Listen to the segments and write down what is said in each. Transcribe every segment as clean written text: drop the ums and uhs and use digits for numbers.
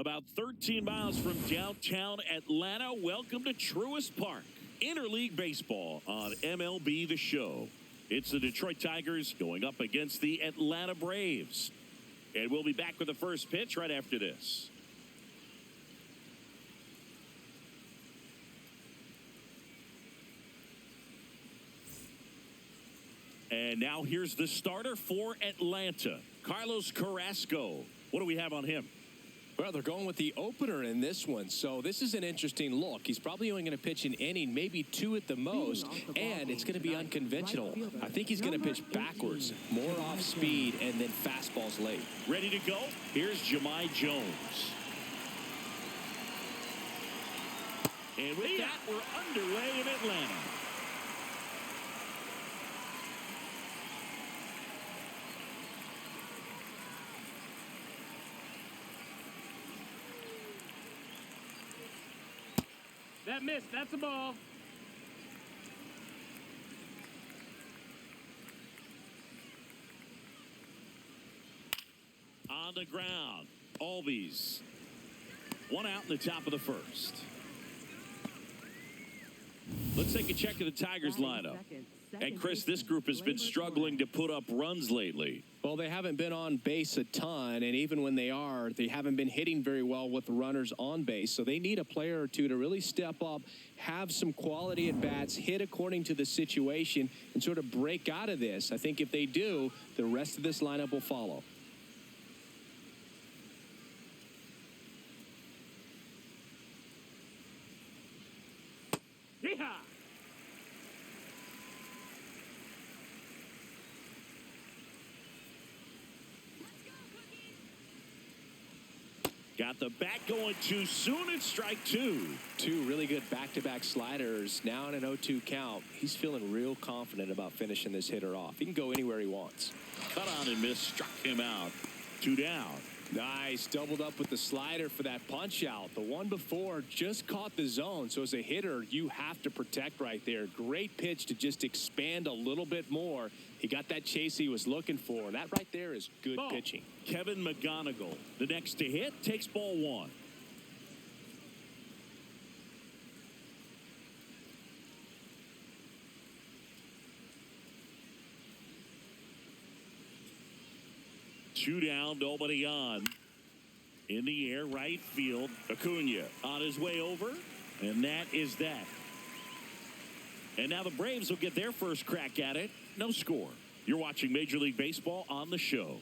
About 13 miles from downtown Atlanta, welcome to Truist Park. Interleague Baseball on MLB The Show. It's the Detroit Tigers going up against the Atlanta Braves. And we'll be back with the first pitch right after this. And now here's the starter for Atlanta, Carlos Carrasco. What do we have on him? Well, they're going with the opener in this one, so this is an interesting look. He's probably only going to pitch an inning, maybe two at the most, and it's going to be unconventional. I think he's going to pitch backwards, more off speed, and then fastballs late. Ready to go? Here's Jahmai Jones. And with that, we're underway in Atlanta. That missed. That's a ball. On the ground, Albies. One out in the top of the first. Let's take a check of the Tigers lineup. And Chris, this group has been struggling to put up runs lately. Well, they haven't been on base a ton, and even when they are, they haven't been hitting very well with runners on base. So they need a player or two to really step up, have some quality at bats, hit according to the situation, and sort of break out of this. I think if they do, the rest of this lineup will follow. Yeehaw! Got the bat going too soon at strike two. Two really good back-to-back sliders. Now in an 0-2 count. He's feeling real confident about finishing this hitter off. He can go anywhere he wants. Cut on and miss, struck him out. Two down. Nice. Doubled up with the slider for that punch out. The one before just caught the zone. So as a hitter, you have to protect right there. Great pitch to just expand a little bit more. He got that chase he was looking for. That right there is good pitching. Kevin McGonigal, the next to hit, takes ball one. Two down, nobody on. In the air, right field. Acuna on his way over, and that is that. And now the Braves will get their first crack at it. No score. You're watching Major League Baseball on the show.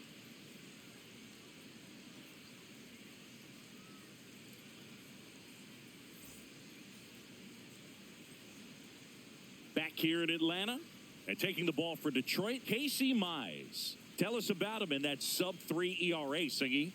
Back here in Atlanta, and taking the ball for Detroit, Casey Mize. Tell us about him in that sub-3 ERA, Singy.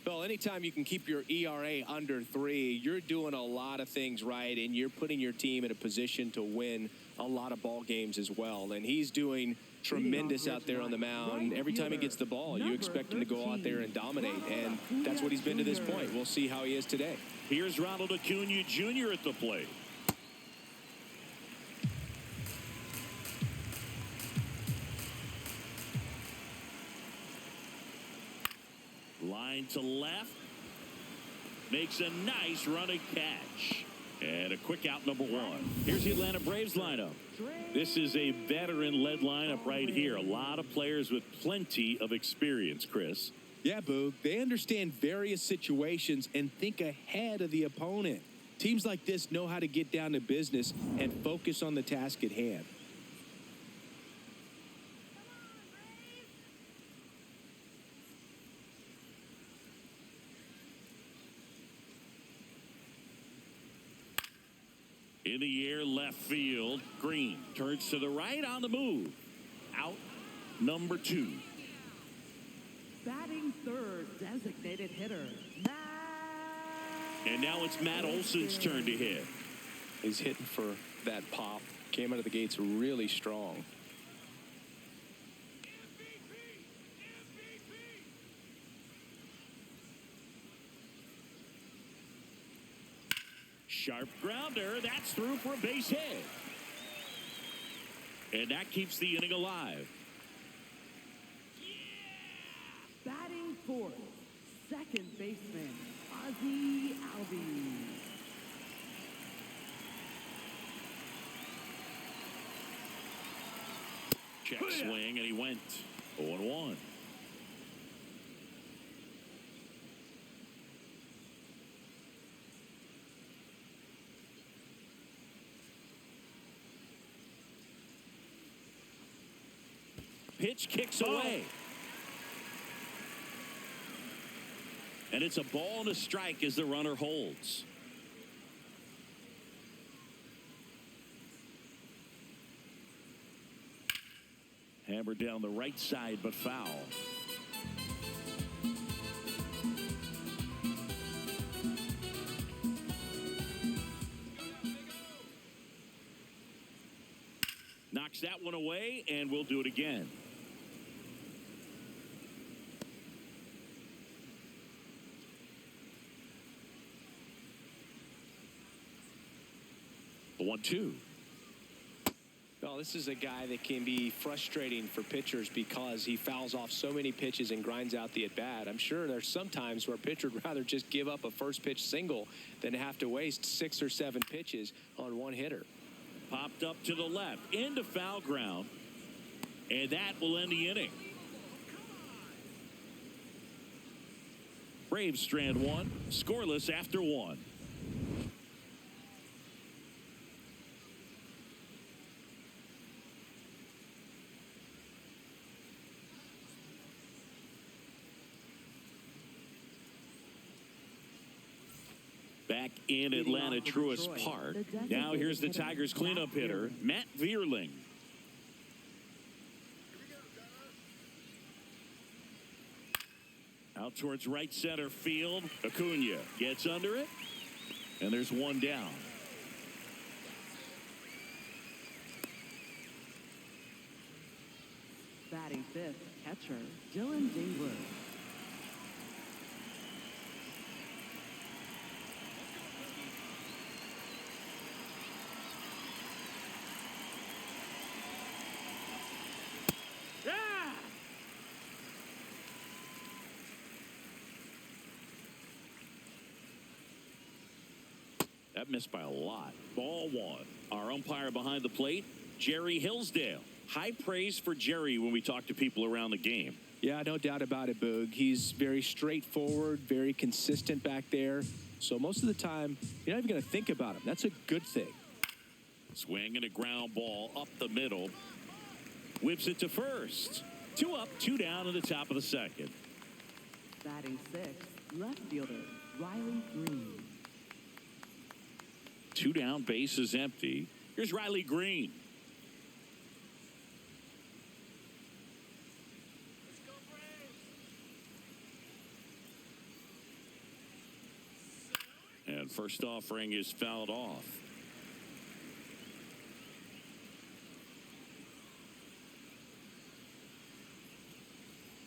Well, anytime you can keep your ERA under 3, you're doing a lot of things right, and you're putting your team in a position to win a lot of ball games as well. And he's doing tremendous out there on the mound. Every time he gets the ball, you expect him to go out there and dominate, and that's what he's been to this point. We'll see how he is today. Here's Ronald Acuna Jr. at the plate. Line to left. Makes a nice running catch. And a quick out, number one. Here's the Atlanta Braves lineup. This is a veteran-led lineup right here. A lot of players with plenty of experience, Chris. Yeah, Boog. They understand various situations and think ahead of the opponent. Teams like this know how to get down to business and focus on the task at hand. In the air, left field. Green turns to the right on the move. Out, number 2. Batting third, designated hitter, Matt. And now it's Matt Olson's turn to hit. He's hitting for that pop. Came out of the gates really strong. Sharp grounder. That's through for a base hit. And that keeps the inning alive. Batting fourth, second baseman, Ozzie Albies. Check swing, and he went 0-1. Pitch kicks away. And it's a ball and a strike as the runner holds. Hammered down the right side, but foul. Knocks that one away, and we'll do it again. The 1-2. Well, this is a guy that can be frustrating for pitchers because he fouls off so many pitches and grinds out the at-bat. I'm sure there's some times where a pitcher would rather just give up a first pitch single than have to waste 6 or 7 pitches on one hitter. Popped up to the left into foul ground, and that will end the inning. Braves strand one, scoreless after 1. Back in Atlanta Truist Park. Now here's the Tigers cleanup hitter, Matt Vierling. Out towards right center field. Acuna gets under it, and there's one down. Batting fifth, catcher Dylan Dingler. That missed by a lot. Ball 1. Our umpire behind the plate, Jerry Hillsdale. High praise for Jerry when we talk to people around the game. Yeah, no doubt about it, Boog. He's very straightforward, very consistent back there. So most of the time, you're not even going to think about him. That's a good thing. Swing and a ground ball up the middle. Whips it to first. 2 up, 2 down in the top of the second. Batting sixth, left fielder Riley Green. 2 down, base is empty. Here's Riley Green. And first offering is fouled off.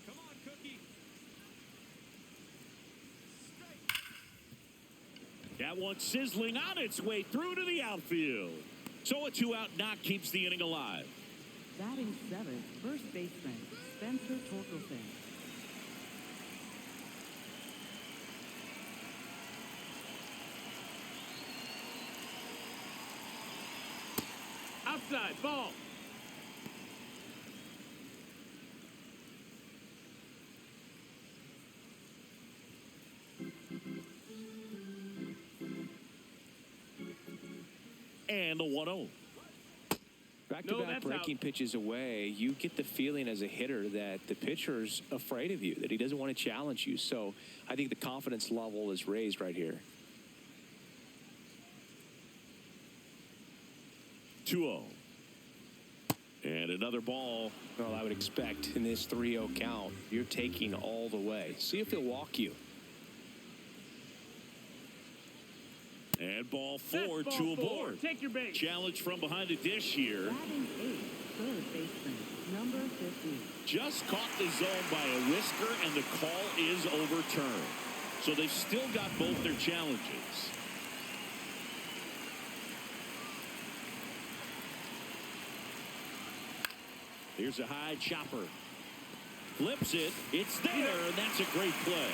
Come on, Cookie. That one sizzling on its way through to the outfield. So a 2-out knock keeps the inning alive. Batting seventh, first baseman Spencer Torkelson. Outside, ball. And the 1-0. Back-to-back breaking pitches away, you get the feeling as a hitter that the pitcher's afraid of you, that he doesn't want to challenge you. So I think the confidence level is raised right here. 2-0. And another ball. Well, I would expect in this 3-0 count, you're taking all the way. See if he'll walk you. And ball 4, Ball 2 4. aboard. Take your base. Challenge from behind the dish here. Batting eighth, third baseman number 50. Just caught the zone by a whisker, and the call is overturned. So they've still got both their challenges. Here's a high chopper. Flips it. It's there, and that's a great play.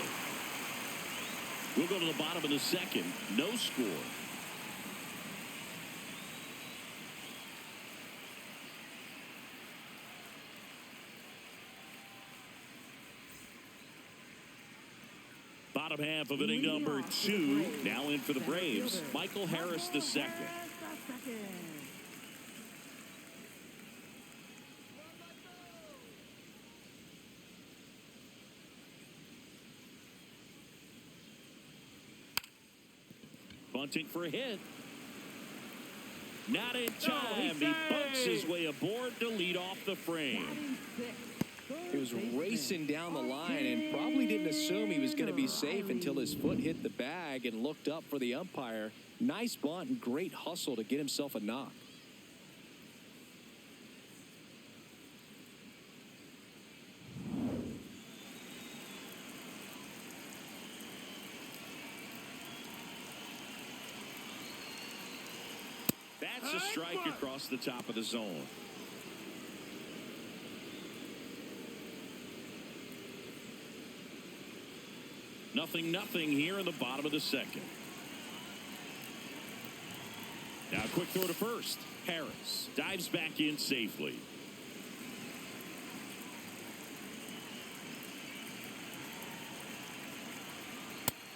We'll go to the bottom of the second. No score. Bottom half of inning number 2. Now in for the Braves, Michael Harris the second. Bunting for a hit. Not in time. He bunts his way aboard to lead off the frame. He was racing down the line and probably didn't assume he was going to be safe until his foot hit the bag and looked up for the umpire. Nice bunt and great hustle to get himself a knock. That's a strike across the top of the zone. Nothing here in the bottom of the second. Now a quick throw to first. Harris dives back in safely.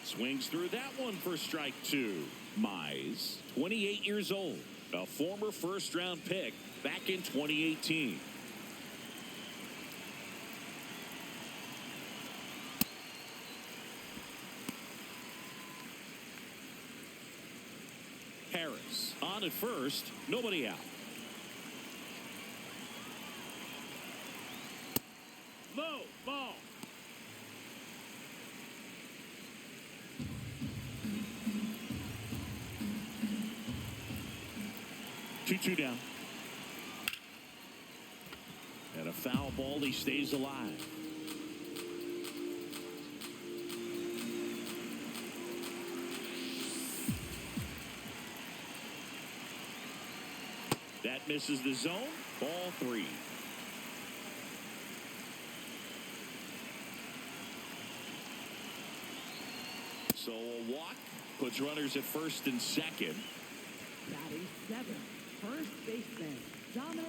Swings through that one for strike 2. Mize, 28 years old, a former first-round pick back in 2018. Harris on at first, nobody out. Low ball. Two down. And a foul ball. He stays alive. That misses the zone. Ball 3. So a walk puts runners at first and second. Batting 7, first baseman, Dominic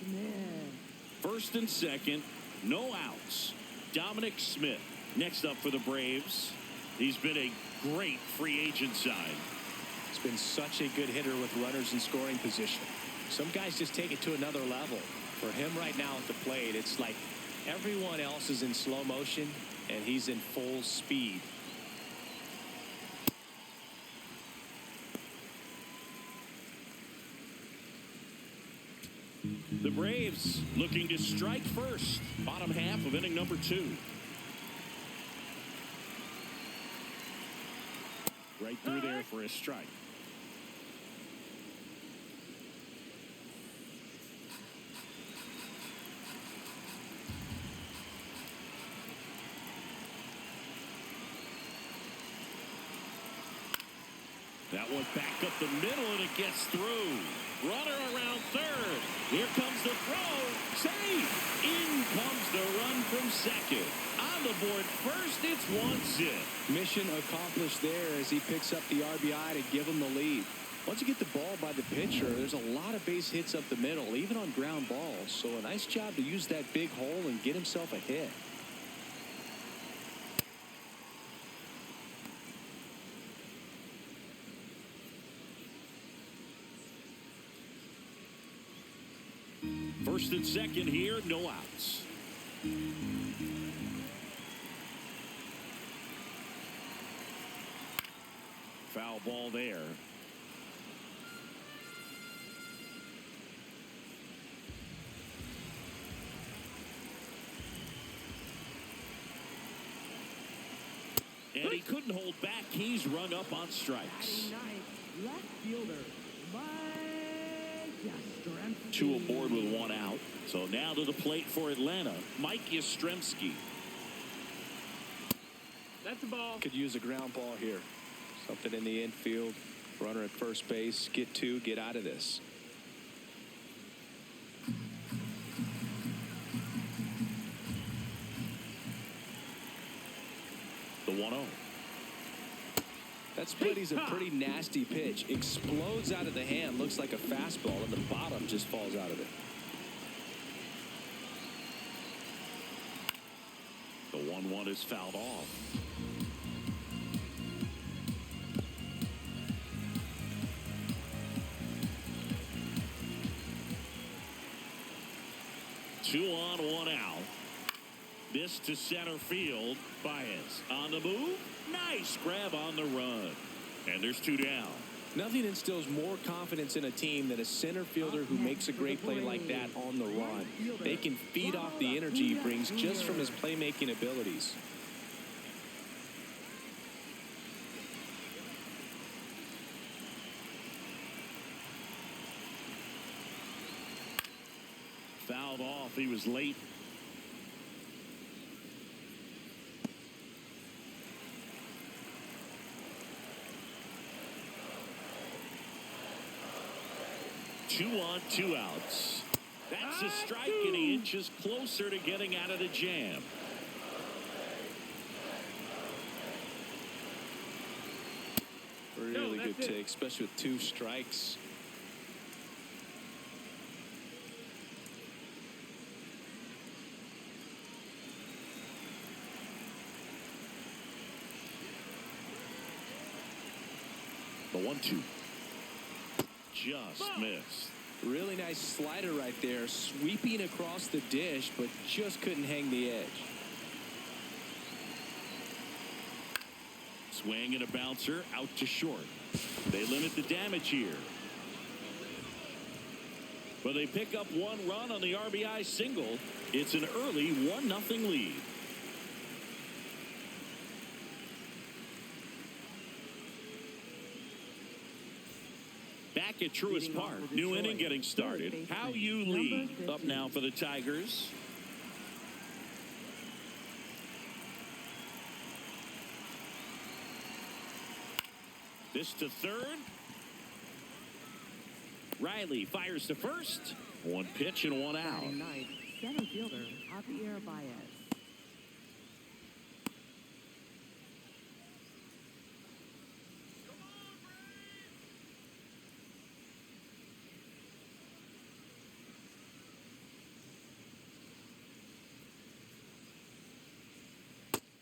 Smith. First and second, no outs. Dominic Smith next up for the Braves. He's been a great free agent sign. He's been such a good hitter with runners in scoring position. Some guys just take it to another level. For him right now at the plate, it's like everyone else is in slow motion and he's in full speed. The Braves looking to strike first. Bottom half of inning number 2. Right through there for a strike. That one back up the middle and it gets through. Runner around third. Here comes the throw. Safe. In comes the run from second. On the board first, it's 1-0. Mission accomplished there as he picks up the RBI to give him the lead. Once you get the ball by the pitcher, there's a lot of base hits up the middle, even on ground balls. So a nice job to use that big hole and get himself a hit. First and second here, no outs. Foul ball there. And he couldn't hold back. He's rung up on strikes. Left fielder, Mike. Two aboard with one out. So now to the plate for Atlanta, Mike Yastrzemski. That's the ball. Could use a ground ball here. Something in the infield. Runner at first base. Get 2. Get out of this. The 1-0. That splitty's a pretty nasty pitch. Explodes out of the hand. Looks like a fastball, and the bottom just falls out of it. The 1-1 is fouled off. Two on, one out. This to center field. Baez on the move. Nice grab on the run. And there's two down. Nothing instills more confidence in a team than a center fielder who makes a great play like that on the run. They can feed off the energy he brings just from his playmaking abilities. Fouled off. He was late. Two on, two outs. That's a strike, and he inches closer to getting out of the jam. Really good take, especially with two strikes. The 1-2. Just missed. Really nice slider right there, sweeping across the dish, but just couldn't hang the edge. Swing and a bouncer out to short. They limit the damage here. But they pick up one run on the RBI single. It's an early 1-0 lead. Back at Truist Park, new inning getting started. How you lead up now for the Tigers. This to third. Riley fires to first. One pitch and one out. Center fielder, Javier Baez.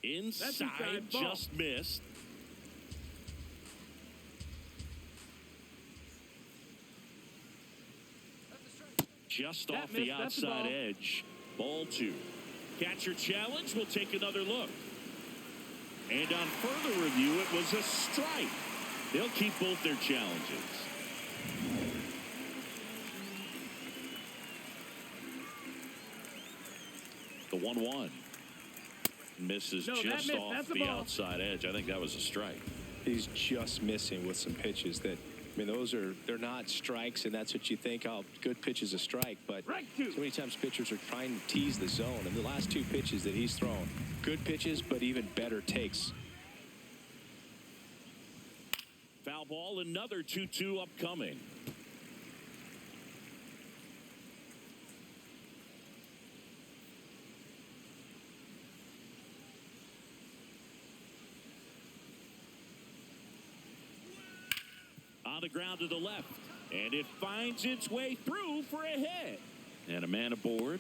Inside, just missed. Just off the outside edge. Ball two. Catcher challenge. We'll take another look. And on further review, it was a strike. They'll keep both their challenges. The 1-1. Misses just off the outside edge. I think that was a strike. He's just missing with some pitches that, I mean, they're not strikes, and that's what you think. Oh, good pitch is a strike, but so many times pitchers are trying to tease the zone. And the last two pitches that he's thrown, good pitches, but even better takes. Foul ball, another 2-2 upcoming. On the ground to the left, and it finds its way through for a hit. And a man aboard.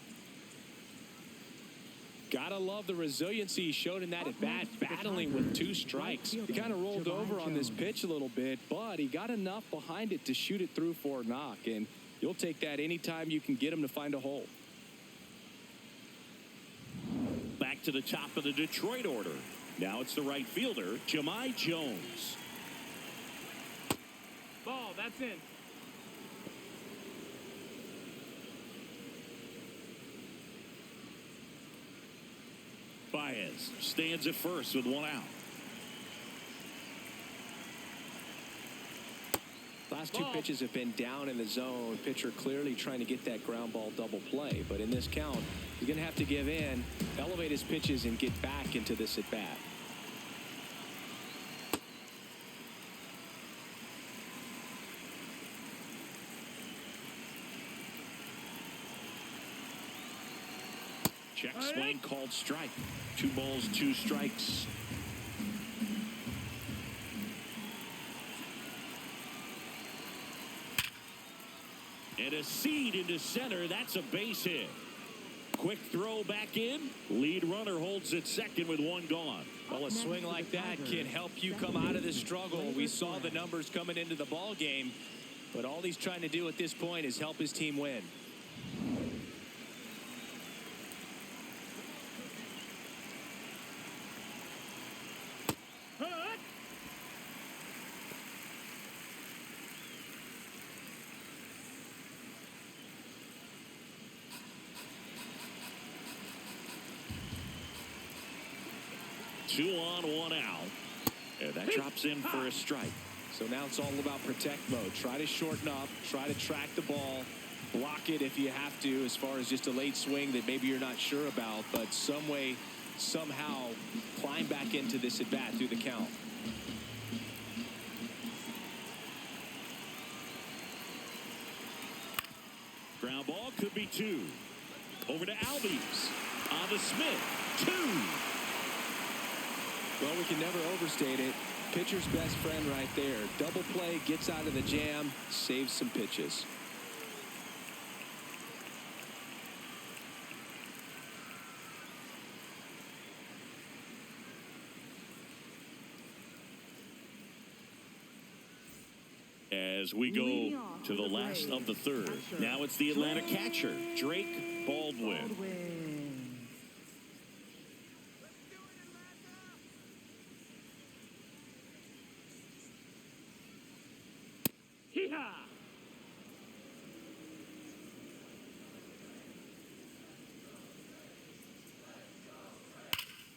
Gotta love the resiliency he showed in that at bat, battling with two strikes. He kind of rolled over on this pitch a little bit, but he got enough behind it to shoot it through for a knock, and you'll take that anytime you can get him to find a hole. Back to the top of the Detroit order. Now it's the right fielder, Jahmai Jones. Ball, that's in. Baez stands at first with one out. Last two pitches have been down in the zone. Pitcher clearly trying to get that ground ball double play. But in this count, he's going to have to give in, elevate his pitches, and get back into this at bat. Check swing called strike. 2 balls, 2 strikes. And a seed into center. That's a base hit. Quick throw back in. Lead runner holds at second with one gone. Well, a swing like that can help you come out of the struggle. We saw the numbers coming into the ball game, but all he's trying to do at this point is help his team win. Two on, one out. And that drops in for a strike. So now it's all about protect mode. Try to shorten up, try to track the ball, block it if you have to, as far as just a late swing that maybe you're not sure about, but some way, somehow climb back into this at bat through the count. Ground ball could be two. Over to Albies. On to Smith. Two. Well, we can never overstate it. Pitcher's best friend right there. Double play, gets out of the jam, saves some pitches. As we go to the last of the third. Now it's the Atlanta catcher, Drake Baldwin.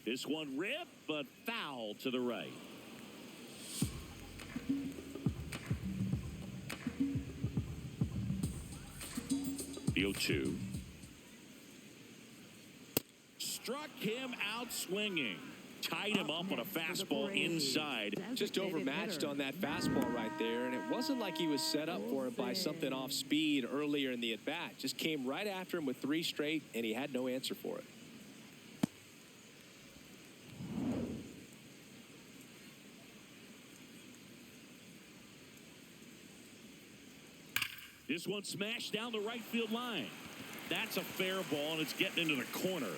This one ripped, but foul to the right. The 0-2. Struck him out swinging. Tied him up on a fastball inside. Just overmatched on that fastball right there, and it wasn't like he was set up for it by something off speed earlier in the at-bat. Just came right after him with 3 straight, and he had no answer for it. This one smashed down the right field line. That's a fair ball, and it's getting into the corner.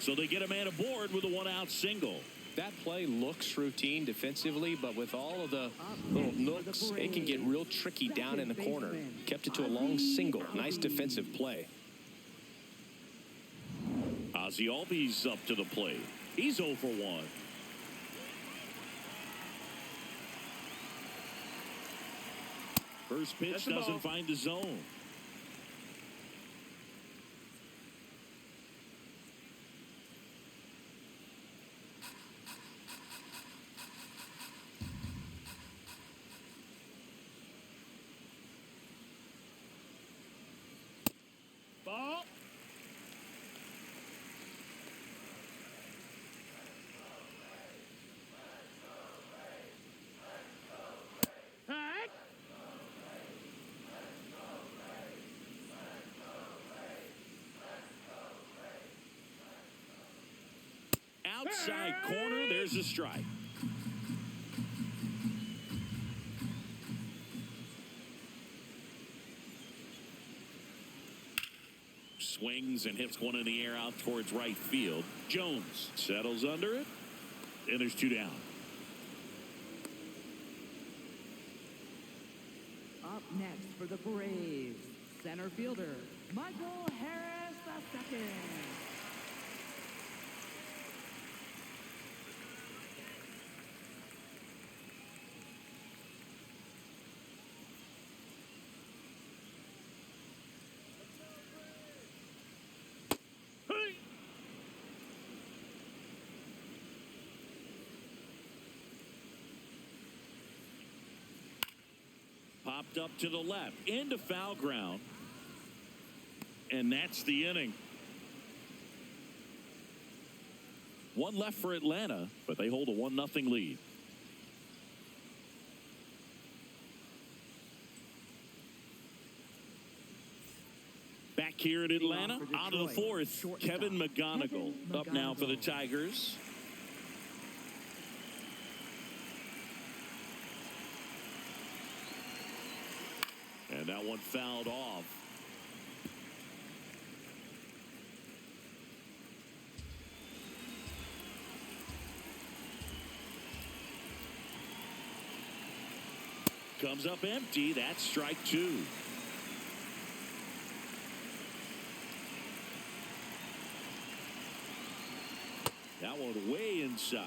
So they get a man aboard with a one-out single. That play looks routine defensively, but with all of the little nooks, it can get real tricky down in the corner. Kept it to a long single. Nice defensive play. Ozzie Albies up to the plate. He's 0 for 1. First pitch doesn't find the zone. Ball. Outside corner, there's a strike. Swings and hits one in the air out towards right field. Jones settles under it, and there's 2 down. Up next for the Braves, center fielder Michael Harris II. Popped up to the left into foul ground, and that's the inning. One left for Atlanta, but they hold a 1-0 lead. Back here at Atlanta, out of the fourth, Kevin McGonigal up now for the Tigers. And And that one fouled off. Comes up empty. That's strike 2. That one way inside.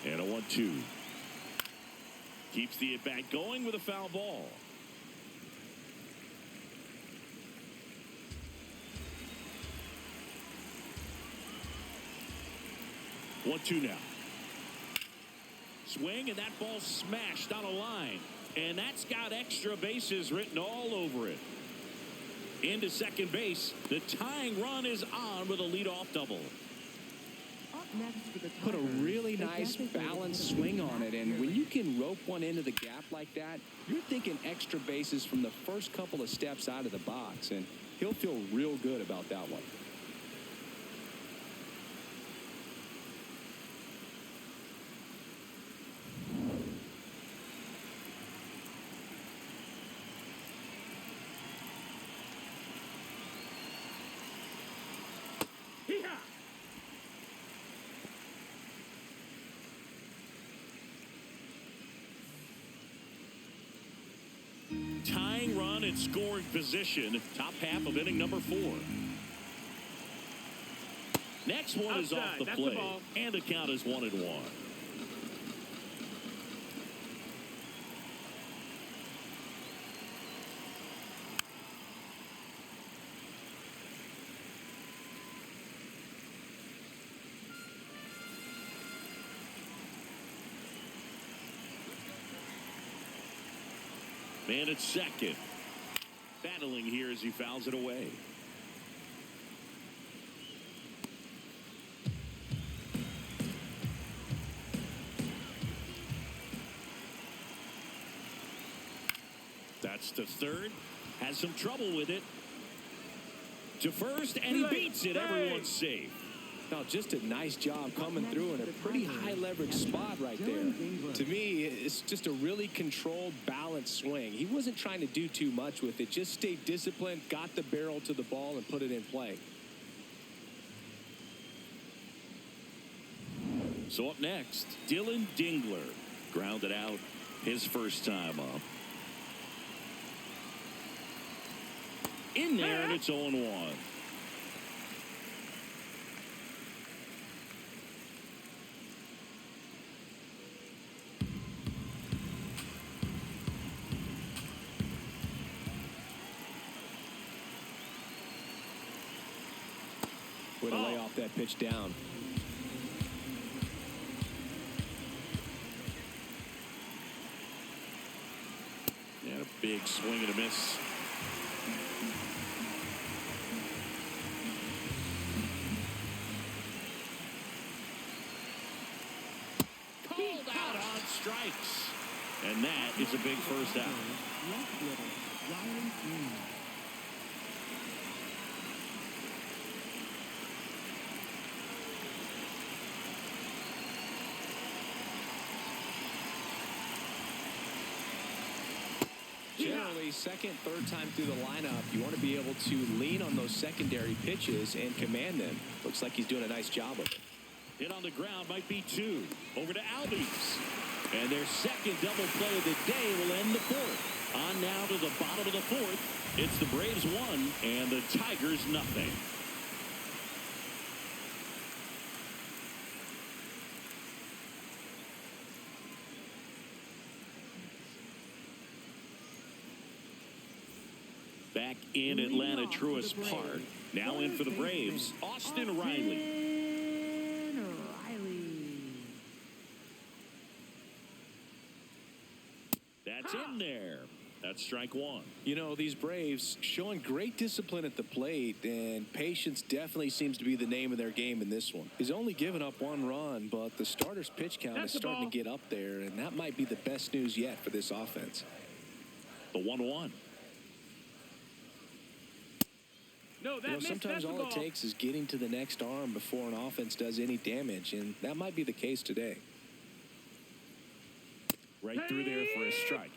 And a 1-2. Keeps the at-bat going with a foul ball. One, two now. Swing, and that ball smashed on a line. And that's got extra bases written all over it. Into second base. The tying run is on with a leadoff double. Up next for the Put a Tigers, really the nice designated balanced hitter, swing on it, and Matt when you can rope one into the gap like that, you're thinking extra bases from the first couple of steps out of the box, and he'll feel real good about that one. Tying run in scoring position. Top half of inning number 4. Next one is off the plate. And the count is 1-1. Man at second. Battling here as he fouls it away. That's to third. Has some trouble with it. To first, and he beats it. Everyone's safe. Now, just a nice job coming through in a pretty high leverage spot right there. To me, it's just a really controlled, balanced swing. He wasn't trying to do too much with it. Just stayed disciplined, got the barrel to the ball, and put it in play. So up next, Dylan Dingler. Grounded out his first time up. In there, and it's 0-1. Way to lay off that pitch down. And a big swing and a miss. Called out on strikes. And that is a big first out. left fielder, Ryan Green. Generally, second, third time through the lineup, you want to be able to lean on those secondary pitches and command them. Looks like he's doing a nice job of it. Hit on the ground might be 2. Over to Albies. And their second double play of the day will end the 4th. On now to the bottom of the 4th. It's the Braves 1 and the Tigers nothing. Back in Atlanta Truist Park. Now in for the Braves, Austin Riley. That's in there. That's strike 1. You know, these Braves showing great discipline at the plate, and patience definitely seems to be the name of their game in this one. He's only given up 1 run, but the starter's pitch count is starting to get up there, and that might be the best news yet for this offense. The 1-1. No, that missed. Sometimes That's the all it ball. takes is getting to the next arm before an offense does any damage, and that might be the case today. Right through there for a strike.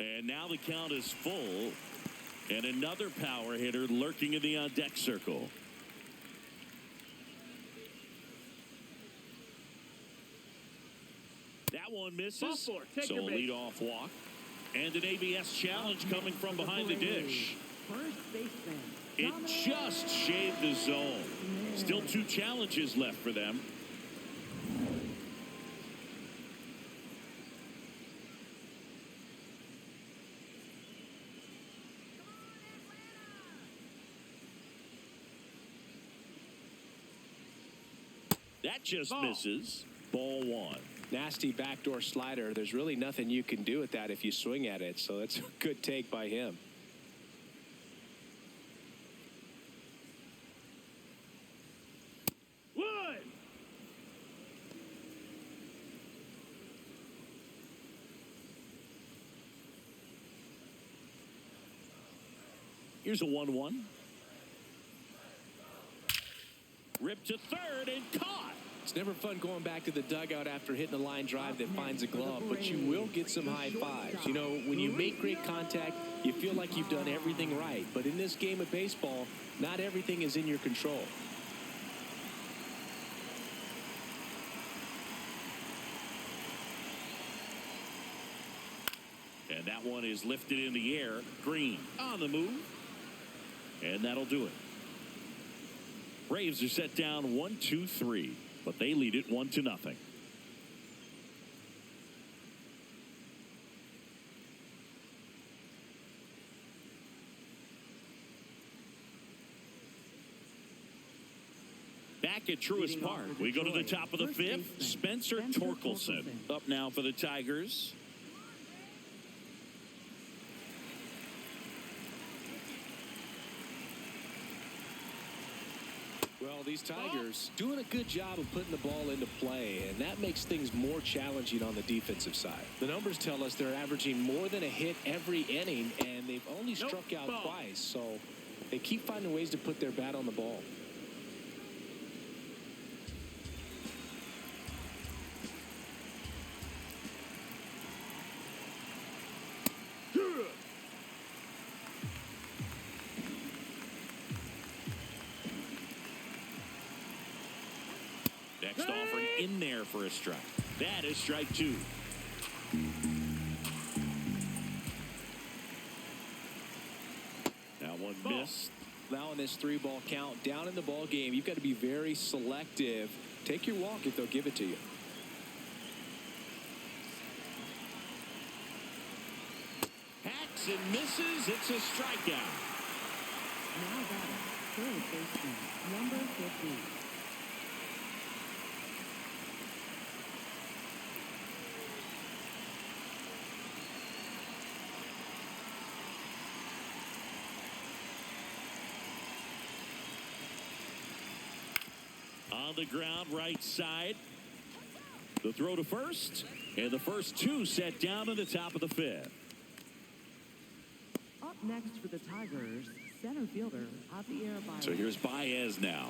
And now the count is full. And another power hitter lurking in the on-deck circle. That one misses. Ball four. Take So a your base. leadoff walk. And an ABS challenge coming from behind the dish. First baseman. It just shaved the zone. Still 2 challenges left for them. That just misses. Ball 1. Nasty backdoor slider. There's really nothing you can do with that if you swing at it, so that's a good take by him. Wood. Here's a 1-1. Ripped to third and caught. It's never fun going back to the dugout after hitting a line drive that finds a glove, but you will get some high fives. You know, when you make great contact, you feel like you've done everything right. But in this game of baseball, not everything is in your control. And that one is lifted in the air. Green on the move. And that'll do it. Braves are set down 1-2-3, but they lead it 1-0. Back at Truist Park, we go to the top of the fifth. Spencer Torkelson up now for the Tigers. Well, these Tigers doing a good job of putting the ball into play, and that makes things more challenging on the defensive side. The numbers tell us they're averaging more than a hit every inning, and they've only struck out twice, so they keep finding ways to put their bat on the ball. Next offering in there for a strike. That is strike 2. That one missed. Now in this 3-ball count, down in the ball game, you've got to be very selective. Take your walk if they'll give it to you. Hacks and misses. It's a strikeout. Now batting, third baseman, number 50. On the ground, right side. The throw to first. And the first 2 set down in the top of the 5th. Up next for the Tigers, center fielder, Javier Baez. So here's Baez now.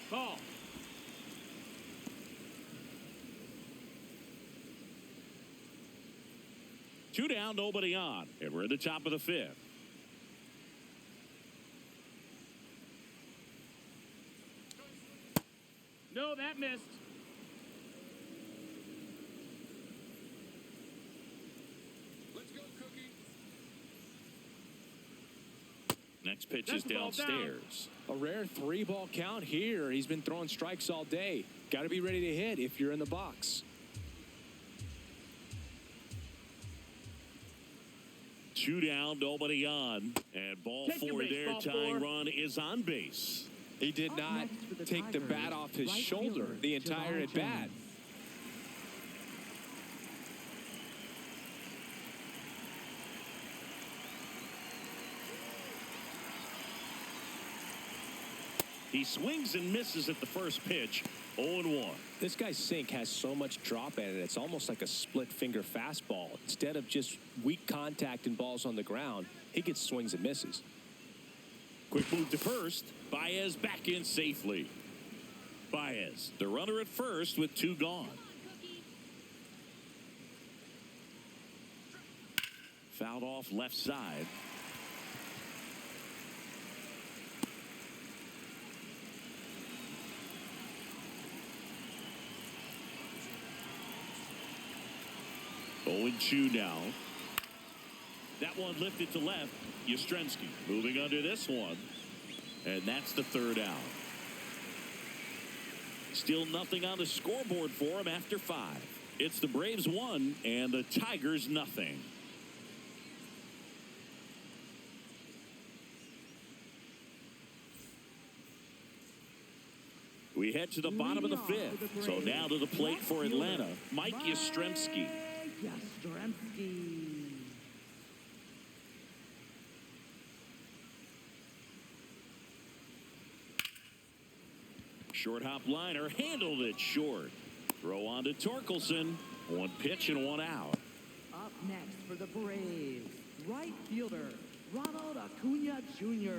Ball. Two down, nobody on. And we're at the top of the 5th. No, that missed. Let's go, Cookie. Next pitch That's is the ball down. downstairs. A rare 3-ball count here. He's been throwing strikes all day. Got to be ready to hit if you're in the box. Two down, nobody on. And ball Take your 4 base, there. ball Tying 4. run is on base. He did Up not next for the take the bat Tigers, off his right shoulder fielder, the entire Jamal at bat. Jones. He swings and misses at the first pitch. 0-1. This guy's sink has so much drop in it. It's almost like a split finger fastball. Instead of just weak contact and balls on the ground, he gets swings and misses. Quick move to first. Baez back in safely. Baez, the runner at first with 2 gone. Fouled off left side. Going 2 now. That one lifted to left. Yastrzemski moving under this one. And that's the 3rd out. Still nothing on the scoreboard for him after 5. It's the Braves 1 and the Tigers nothing. We head to the bottom of the 5th. So now to the plate for Atlanta, Mike Yastrzemski. Yastrzemski. Short hop liner, handled it short. Throw on to Torkelson. 1 pitch and 1 out. Up next for the Braves, right fielder, Ronald Acuna Jr.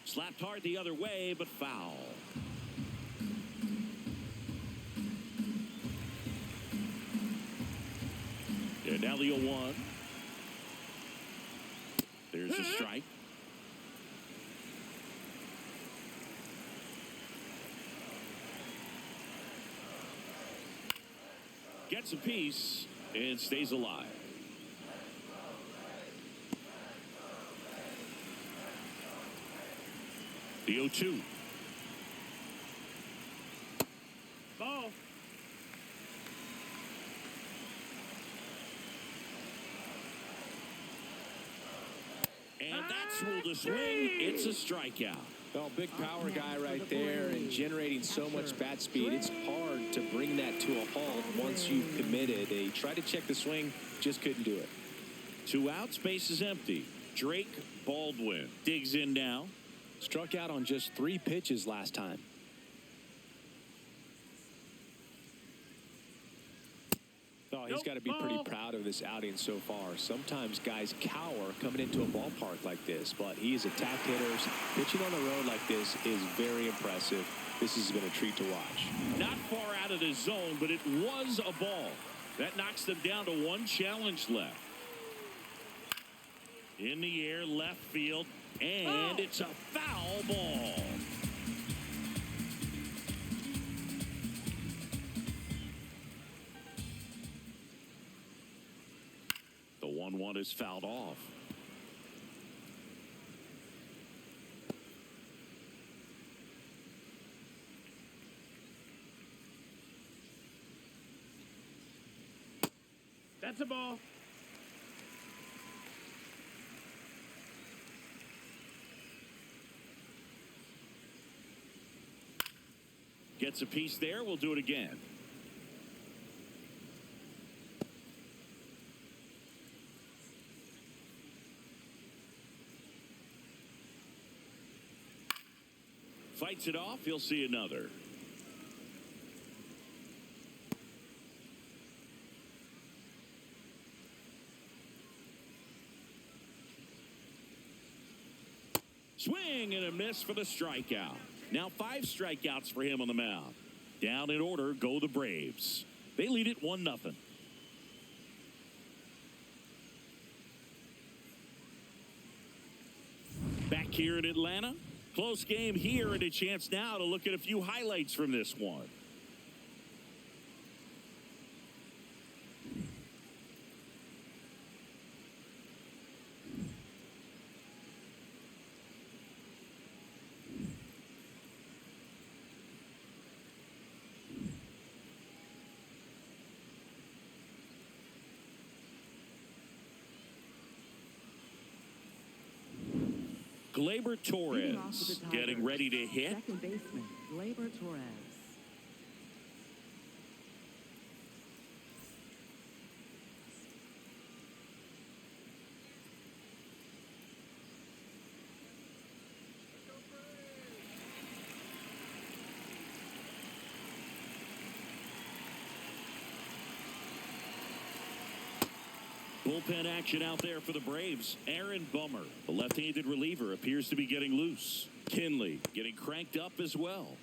Slapped hard the other way, but foul. And now the 0-1. There's a strike. Gets a piece and stays alive. The 0-2. Ball. And that's ruled a swing. It's a strikeout. Well, big power guy right there and generating so much bat speed. It's hard to bring that to a halt once you've committed. They tried to check the swing, just couldn't do it. 2 outs, base is empty. Drake Baldwin digs in now. Struck out on just 3 pitches last time. Oh, he's got to be pretty proud of this outing so far. Sometimes guys cower coming into a ballpark like this, but he's attacked hitters. Pitching on the road like this is very impressive. This has been a treat to watch. Not far out of the zone, but it was a ball. That knocks them down to 1 challenge left. In the air, left field, and it's a foul ball. The 1-1 is fouled off. That's a ball. Gets a piece there. We'll do it again. Fights it off. He'll see another. Swing and a miss for the strikeout. Now 5 strikeouts for him on the mound. Down in order go the Braves. They lead it 1-0. Back here in Atlanta. Close game here and a chance now to look at a few highlights from this one. Gleyber Torres getting ready to hit. Second baseman, Gleyber Torres. Bullpen action out there for the Braves. Aaron Bummer, the left-handed reliever, appears to be getting loose. Kinley getting cranked up as well.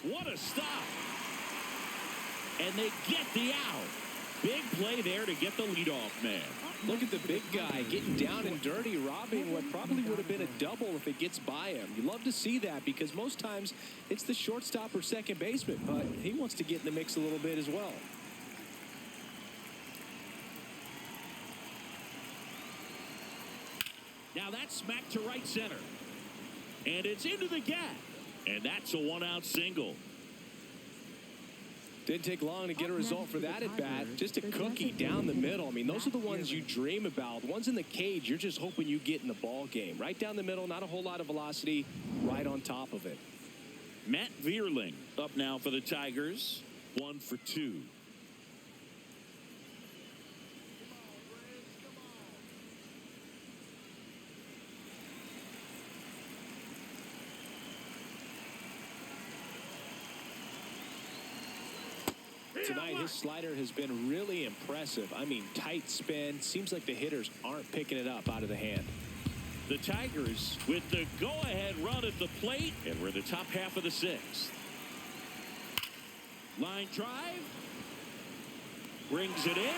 What a stop. And they get the out. Big play there to get the leadoff man. Look at the big guy getting down and dirty, robbing what probably would have been a double if it gets by him. You love to see that because most times it's the shortstop or second baseman, but he wants to get in the mix a little bit as well. Now that's smacked to right center. And it's into the gap. And that's a one-out single. Didn't take long to get a result for that at bat. Just a cookie down the middle. I mean, those are the ones you dream about. The ones in the cage, you're just hoping you get in the ball game. Right down the middle, not a whole lot of velocity, right on top of it. Matt Vierling up now for the Tigers. 1 for 2. Tonight, his slider has been really impressive. I mean, tight spin. Seems like the hitters aren't picking it up out of the hand. The Tigers with the go-ahead run at the plate, and we're in the top half of the 6th. Line drive. Brings it in.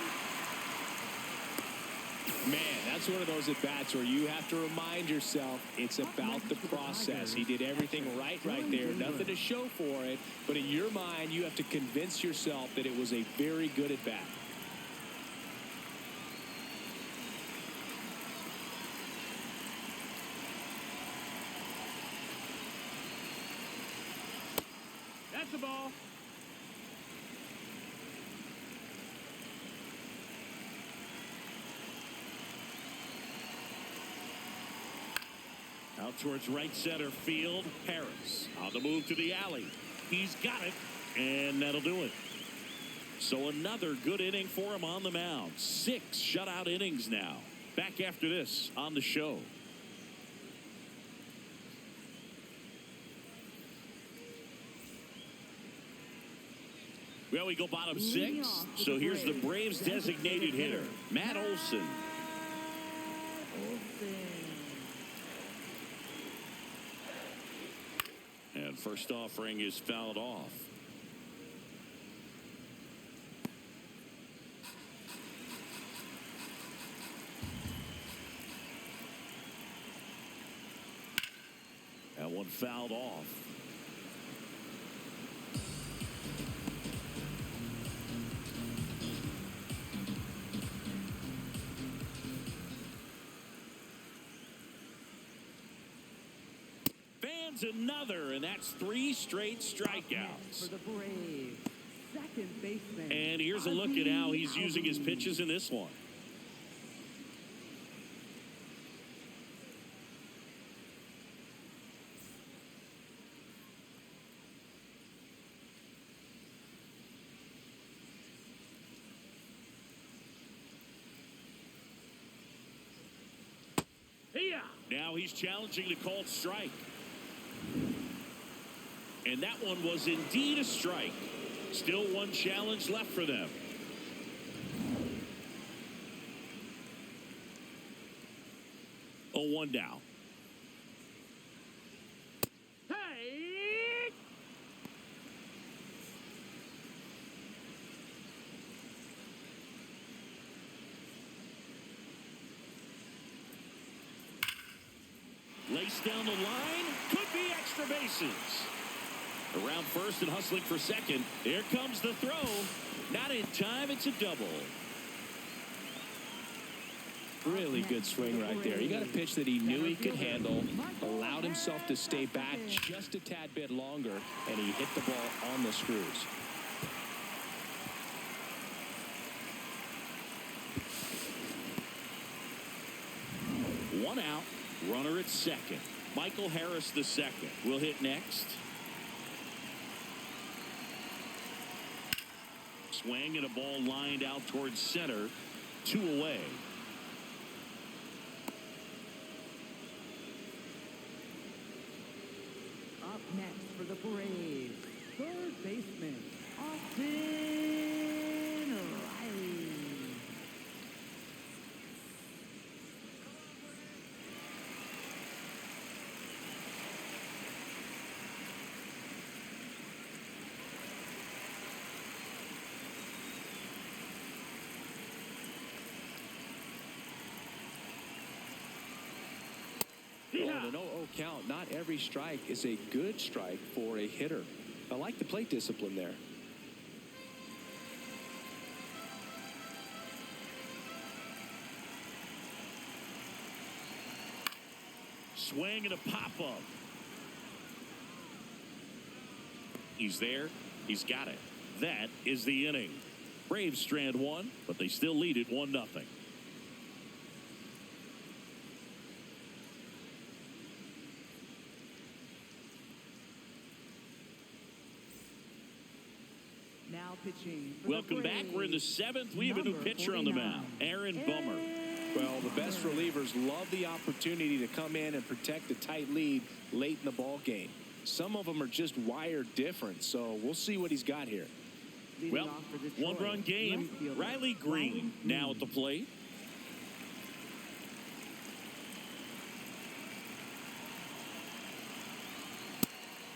Man, that's one of those at-bats where you have to remind yourself it's about the process. He did everything right there. Nothing to show for it. But in your mind, you have to convince yourself that it was a very good at-bat. That's the ball. Out towards right center field. Harris on the move to the alley. He's got it, and that'll do it. So another good inning for him on the mound. 6 shutout innings now. Back after this on the show. Well, we go bottom 6. So here's the Braves designated hitter, Matt Olson. And first offering is fouled off. That one fouled off. Another, and that's 3 straight strikeouts. For the Braves, second baseman. And here's a look at how he's using his pitches in this one. Now he's challenging the called strike. And that one was indeed a strike. Still one challenge left for them. Oh, 1 down. Hey! Laced down the line. Could be extra bases. Around first and hustling for second. Here comes the throw. Not in time. It's a double. Really good swing right there. He got a pitch that he knew he could handle, allowed himself to stay back just a tad bit longer, and he hit the ball on the screws. One out. Runner at second. Michael Harris the second will hit next. Swing and a ball lined out towards center. 2 away. Next for the Braves, third baseman, Austin Riley. Well, an 0-0 count. Not every strike is a good strike for a hitter. I like the plate discipline there. Swing and a pop-up. He's there. He's got it. That is the inning. Braves strand one, but they still lead it 1-0. Now pitching for Welcome the back. We're in the Braves, 7th. We have a new number pitcher on the mound, 49, Aaron Bummer. Well, the best relievers love the opportunity to come in and protect a tight lead late in the ball game. Some of them are just wired different, so we'll see what he's got here. Leading Well, off for Detroit, one-run game. left fielder, Riley Green now at the plate.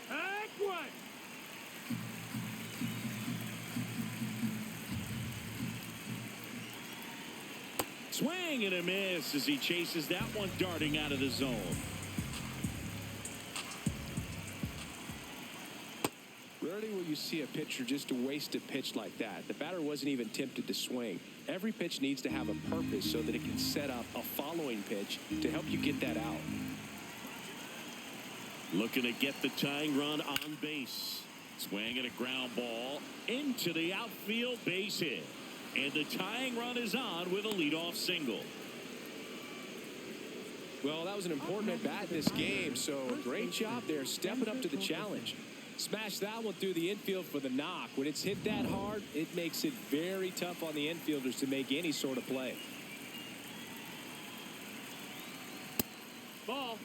Heck what? Swing and a miss as he chases that one darting out of the zone. Rarely will you see a pitcher just waste a pitch like that. The batter wasn't even tempted to swing. Every pitch needs to have a purpose so that it can set up a following pitch to help you get that out. Looking to get the tying run on base. Swing and a ground ball into the outfield, base hit. And the tying run is on with a leadoff single. Well, that was an important at bat in this game, so great job there stepping up to the challenge. Smash that one through the infield for the knock. When it's hit that hard, it makes it very tough on the infielders to make any sort of play. Ball.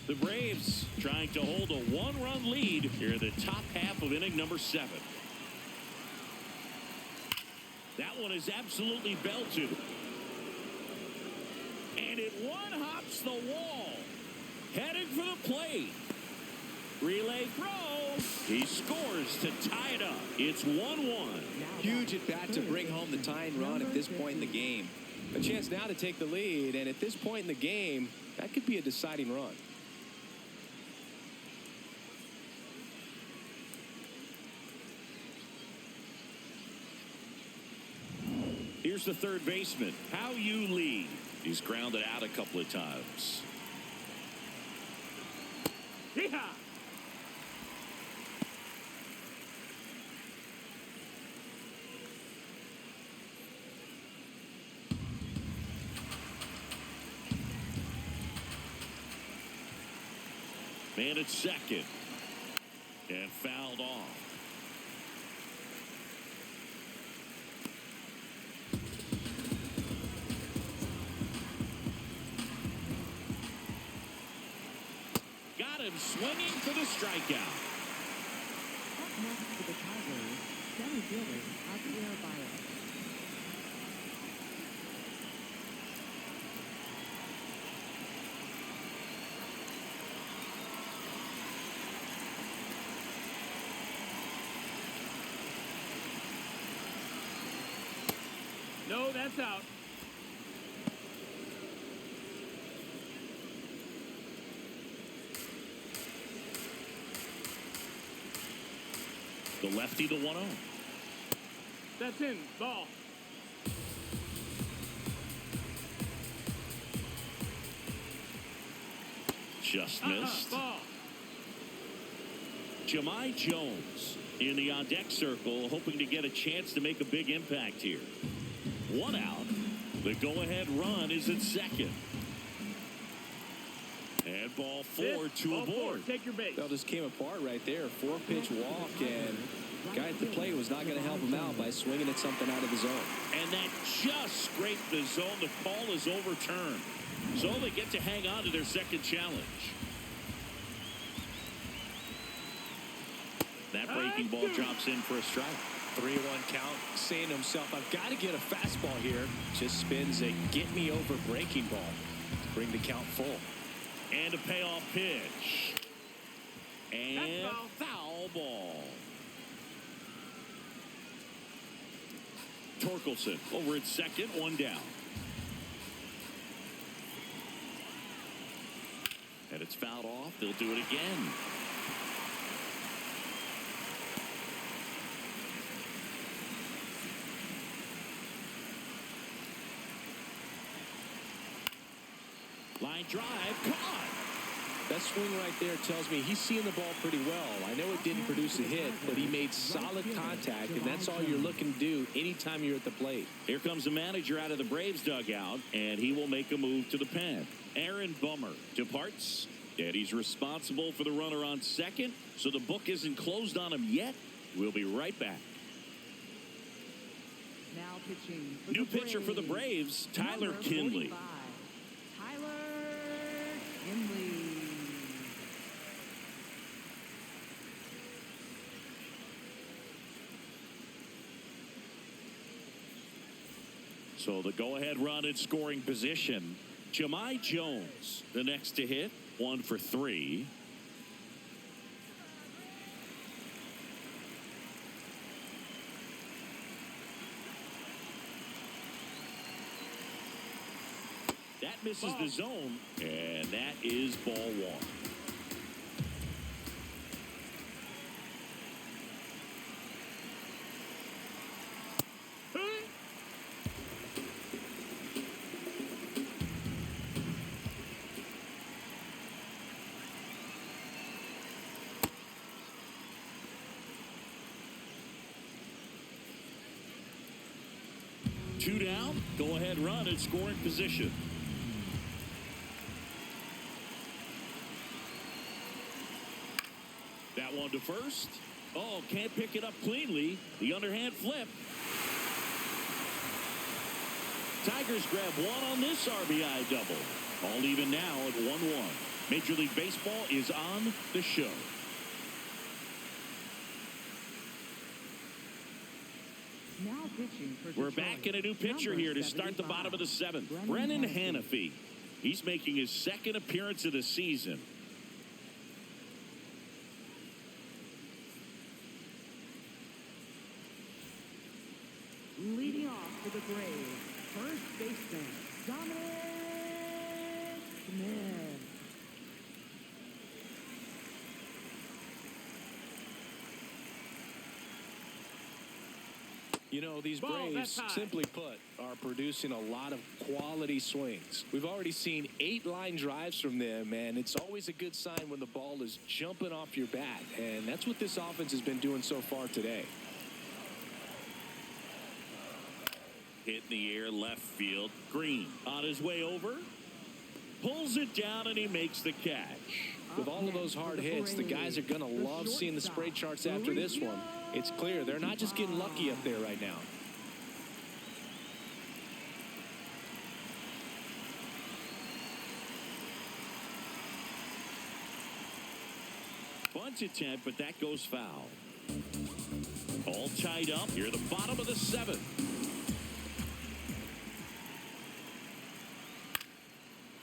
The Braves trying to hold a one-run lead here in the top half of inning number 7. That one is absolutely belted. And it one-hops the wall. Heading for the plate. Relay throw. He scores to tie it up. It's 1-1. Huge at bat to bring home the tying run at this point in the game. A chance now to take the lead, and at this point in the game, that could be a deciding run. Here's the third baseman, How You Lee. He's grounded out a couple of times. Yeehaw! Man at second. And fouled off. Got him swinging for the strikeout. Up next for the Tigers, center fielder, Javier Baez. No, that's out. The lefty, the 1-0. That's in. Ball. Just missed. Ball. Jahmai Jones in the on-deck circle, hoping to get a chance to make a big impact here. 1 out. The go-ahead run is at second. And ball 4 to Ball aboard. 4. Take your base. That just came apart right there. 4-pitch walk, and Guy at the plate was not going to help him out by swinging at something out of the zone. And that just scraped the zone. The call is overturned. So they get to hang on to their second challenge. That breaking ball drops in for a strike. 3-1 count, saying to himself, I've got to get a fastball here. Just spins a get-me-over breaking ball to bring the count full. And a payoff pitch. And foul ball. Torkelson over at second, one down. And it's fouled off. They'll do it again. Line drive, caught. That swing right there tells me he's seeing the ball pretty well. I know it didn't produce a hit, but he made solid contact, and that's all you're looking to do anytime you're at the plate. Here comes the manager out of the Braves dugout, and he will make a move to the pen. Aaron Bummer departs, and he's responsible for the runner on second, so the book isn't closed on him yet. We'll be right back. Now pitching. New pitcher for the Braves, Tyler Kinley. Tyler Kinley. So the go-ahead run in scoring position. Jahmai Jones, the next to hit, 1 for 3. That misses the zone, and that is ball 1. Two down, go-ahead run in scoring position. That one to first. Oh, can't pick it up cleanly. The underhand flip. Tigers grab one on this RBI double. All even now at 1-1. Major League Baseball is on the show. Now pitching for We're Detroit. back in a new pitcher Number here to start the 75. bottom of the 7th. Brennan Brennan Hanifee. Hanifee. He's making his second appearance of the season. Leading off for the Braves, first baseman, Dominic Smith. You know, these Ball, Braves, that's high. simply put, are producing a lot of quality swings. We've already seen 8 line drives from them, and it's always a good sign when the ball is jumping off your bat. And that's what this offense has been doing so far today. Hit in the air, left field. Green on his way over. Pulls it down, and he makes the catch. With all of those hard hits, the guys are going to love seeing the spray charts after this one. It's clear they're not just getting lucky up there right now. Bunt attempt, but that goes foul. All tied up here at the bottom of the 7th.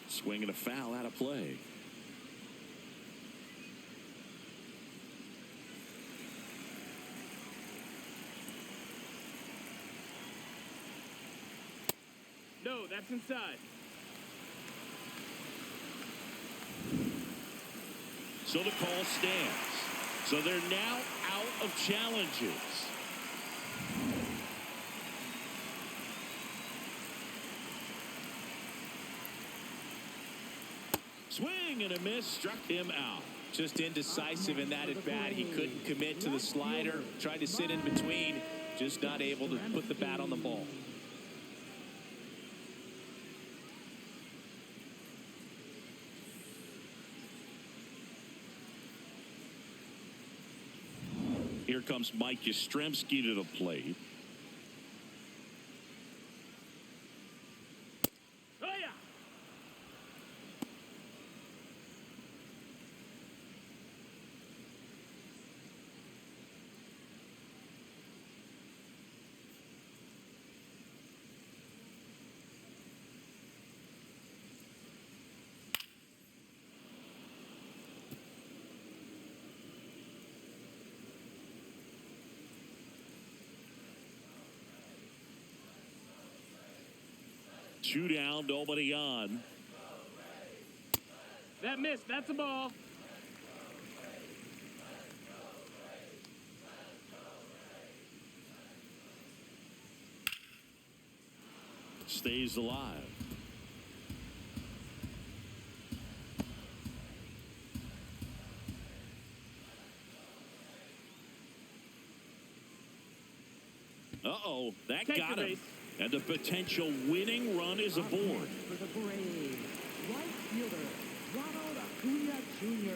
Swing and a foul out of play. No, that's inside. So the call stands. So they're now out of challenges. Swing and a miss, struck him out. Just indecisive in that at bat. He couldn't commit to the slider. Tried to sit in between. Just not able to put the bat on the ball. Here comes Mike Yastrzemski to the plate. Oh, yeah. Two down, nobody on. That missed. That's a ball. Stays alive. Uh-oh, that Take got the him. base. And the potential winning run is aboard. For the Braves, right fielder, Ronald Acuna Jr.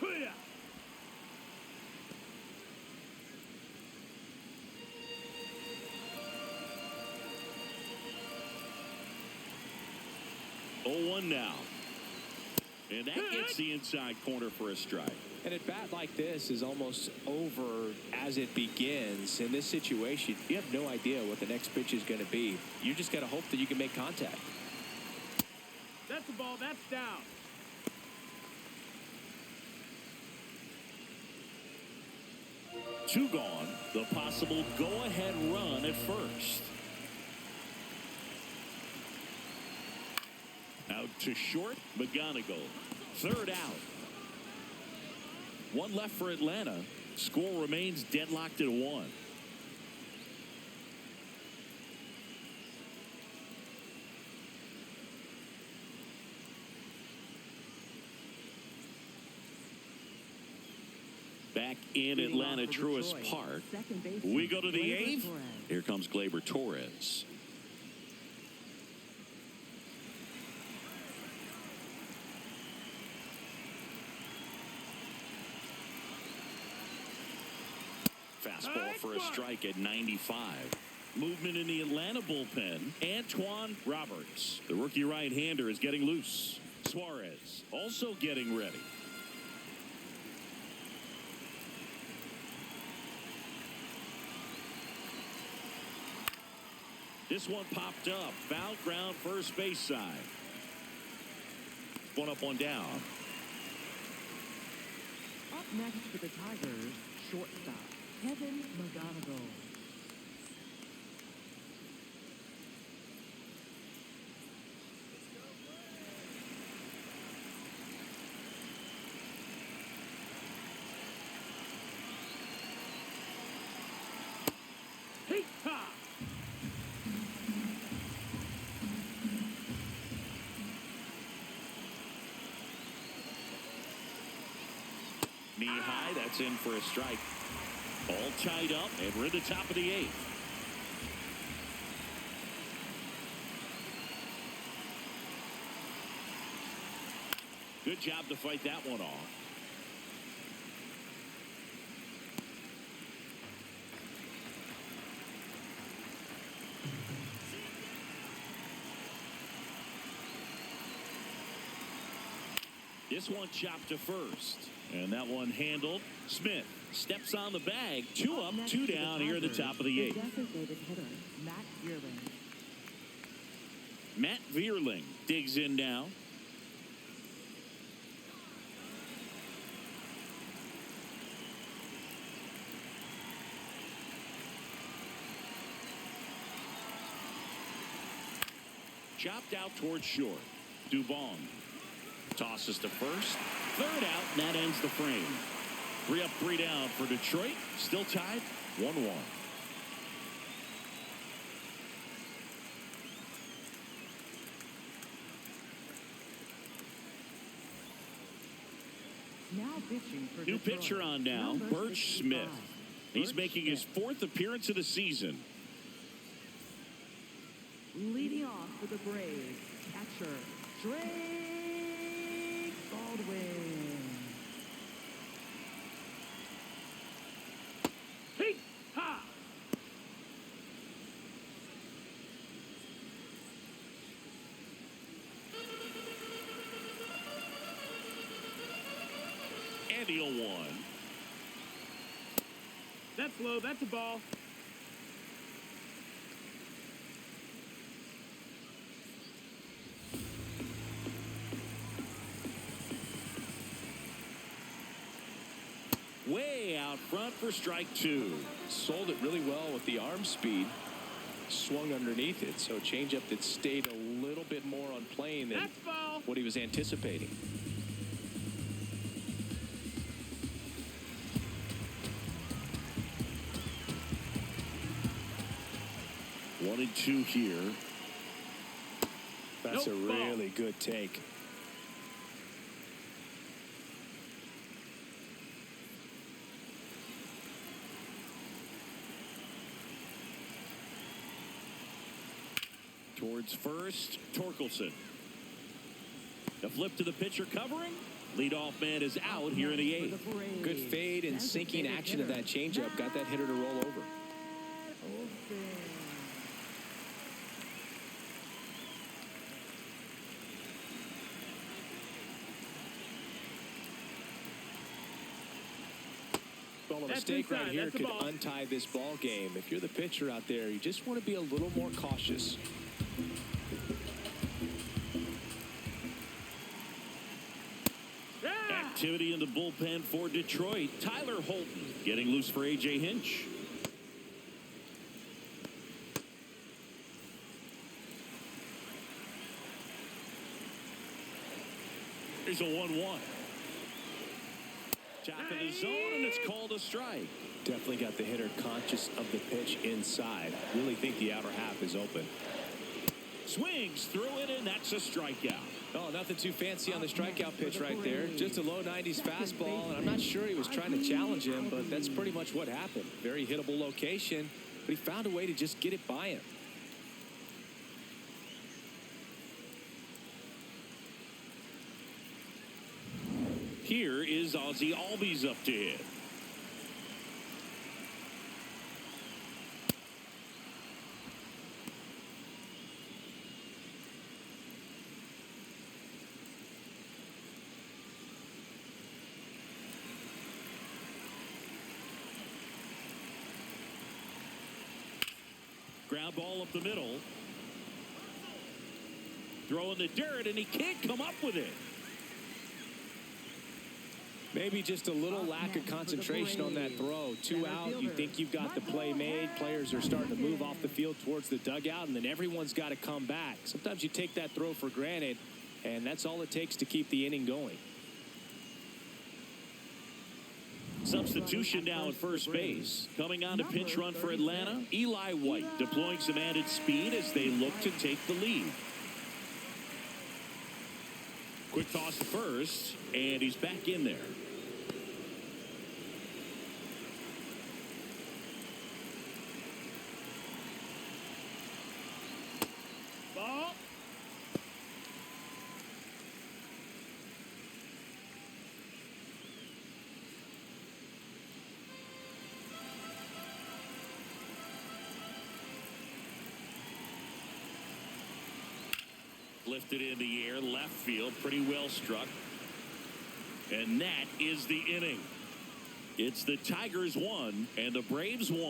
Oh, yeah. Oh, 1 now. And that gets the inside corner for a strike. And at bat like this is almost over as it begins. In this situation, you have no idea what the next pitch is going to be. You just got to hope that you can make contact. That's a ball. That's down. Two gone. The possible go-ahead run at first. Out to short, McGonigal. Third out. One left for Atlanta. Score remains deadlocked at 1. Back in Atlanta Truist Park. We go to the 8th. Here comes Gleyber Torres. Fastball for a strike at 95. Movement in the Atlanta bullpen. Antoine Roberts, the rookie right-hander, is getting loose. Suarez also getting ready. This one popped up. Foul ground first base side. One up, one down. Up next for the Tigers, shortstop, Kevin McGonigal. Hey, ha! Knee high, that's in for a strike. All tied up, and we're at the top of the 8th. Good job to fight that one off. This one chopped to first. And that one handled. Smith steps on the bag. 2 up, 2 down here at the top of the 8th. Designated hitter, Matt Vierling. Matt Vierling digs in now. Chopped out towards short. Dubon tosses to first. Third out, and that ends the frame. 3 up, 3 down for Detroit. Still tied, 1-1. Now pitching for New Detroit, pitcher on now, number Birch 65. Smith. He's Birch making his Smith. 4th appearance of the season. Leading off for the Braves, catcher Drake Baldwin. Hey, ha! And he'll one. That's low. That's a ball. Way out front for strike two. Sold it really well with the arm speed. Swung underneath it, so changeup that stayed a little bit more on plane than That's ball. what he was anticipating. One and two here. That's Nope, a ball. really good take. Towards first, Torkelson. The flip to the pitcher covering. Leadoff man is out here in the For the eighth. Braves, Good fade and sinking designated action of hitter, that changeup got that hitter to roll over. Olsen. Well, a That's mistake right inside. here That's a could ball. untie this ball game. If you're the pitcher out there, you just want to be a little more cautious. Yeah! Activity in the bullpen for Detroit. Tyler Holton getting loose for A.J. Hinch. Here's a 1-1. Top of the zone, and it's called a strike. Definitely got the hitter conscious of the pitch inside. Really think the outer half is open. Swings through it, and that's a strikeout. Oh, nothing too fancy on the strikeout pitch right there. Just a low 90s fastball, and I'm not sure he was trying to challenge him, but that's pretty much what happened. Very hittable location, but he found a way to just get it by him. Here is Ozzie Albies up to hit. Ground ball up the middle. Throw in the dirt, and he can't come up with it. Maybe just a little lack of concentration on that throw. Two out, you think you've got the play made. Players are starting to move off the field towards the dugout, and then everyone's got to come back. Sometimes you take that throw for granted, and that's all it takes to keep the inning going. Substitution now at first base. Coming on to pinch run for Atlanta, Eli White deploying some added speed as they look to take the lead. Quick toss to first, and he's back in there. Ball. Lifted in the air, left field, pretty well struck. And that is the inning. It's the Tigers 1 and the Braves 1.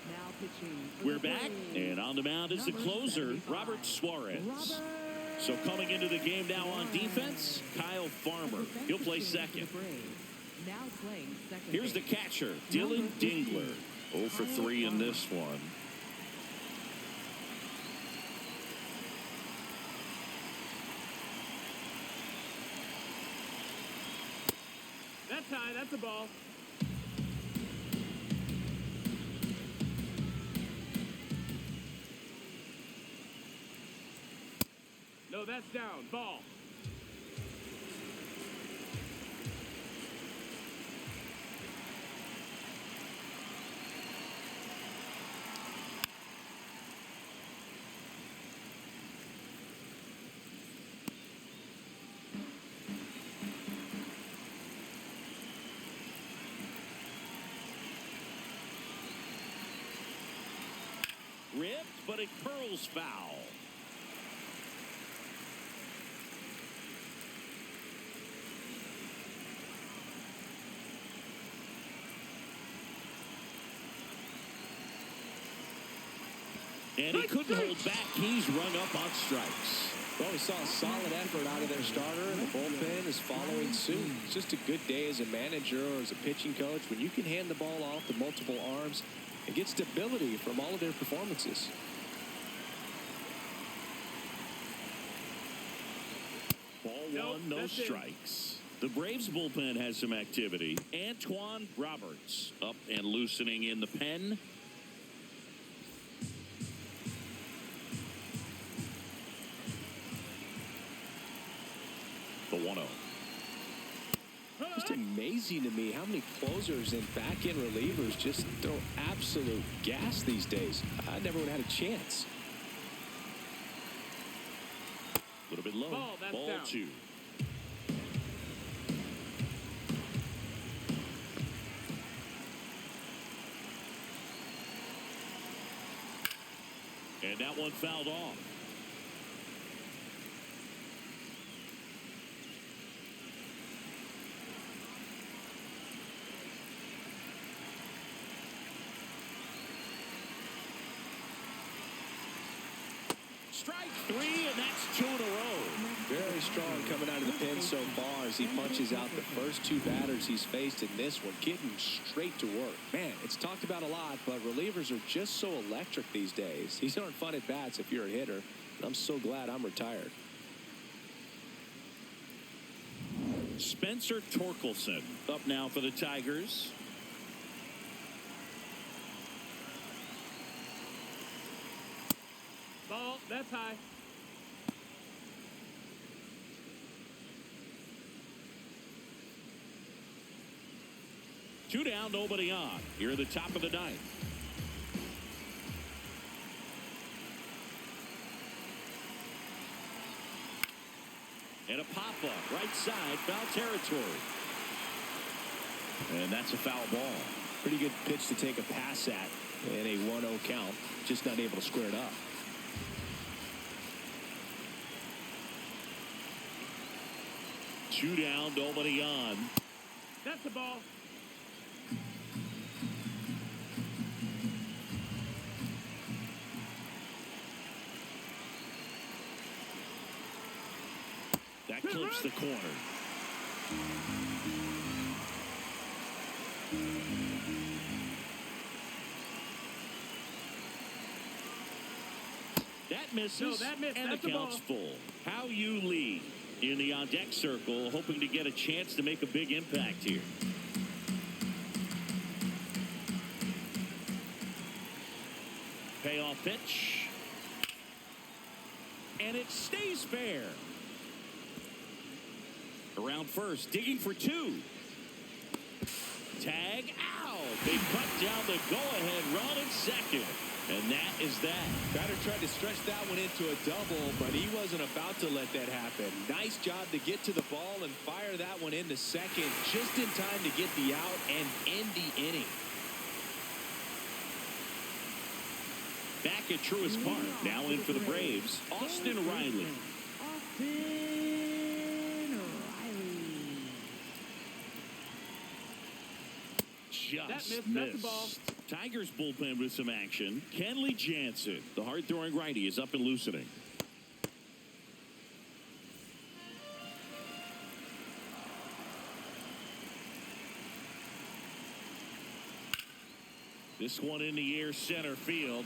Now pitching for We're the back, Braves, and on the mound is the number closer, 75, Robert Suarez. Robert So coming into the game now on defense, Kyle Farmer. He'll play second. Now playing second Here's the base. catcher, Dylan Dingler. 0 for 3 in this one. That's high. That's a ball. No, that's down. Ball. Ripped, but it curls foul. And he couldn't hold back. He's rung up on strikes. Well, we saw a solid effort out of their starter, and the bullpen is following suit. It's just a good day as a manager or as a pitching coach when you can hand the ball off to multiple arms and get stability from all of their performances. Ball Nope, one, no that's it. strikes. The Braves bullpen has some activity. Antoine Roberts up and loosening in the pen. The 1-0. Just amazing to me how many closers and back-end relievers just throw absolute gas these days. I never would have had a chance. A little bit low. That's Ball down. 2. And that one fouled off. Strike 3, and that's 2 in a row. Very strong coming out of the pen so far as he punches out the first 2 batters he's faced in this one, getting straight to work. Man, it's talked about a lot, but relievers are just so electric these days. These aren't fun at bats if you're a hitter, and I'm so glad I'm retired. Spencer Torkelson up now for the Tigers. Ball. That's high. Two down, nobody on. Here at the top of the ninth. And a pop-up, right side, foul territory. And that's a foul ball. Pretty good pitch to take a pass at in a 1-0 count. Just not able to square it up. Two down, nobody on. That's a ball. That clips the corner. That misses, No, that missed. and That's the a ball. count's full. How you lead in the on-deck circle, hoping to get a chance to make a big impact here. Payoff pitch. And it stays fair. Around first, digging for 2. Tag out. They cut down the go-ahead run at second. And that is that. Batter tried to stretch that one into a double, but he wasn't about to let that happen. Nice job to get to the ball and fire that one into second just in time to get the out and end the inning. Back at Truist Park, now in for the Braves, Austin Riley. Austin Riley. Just That missed. missed. That's a ball. Tigers bullpen with some action. Kenley Jansen, the hard-throwing righty, is up and loosening. This one in the air, center field.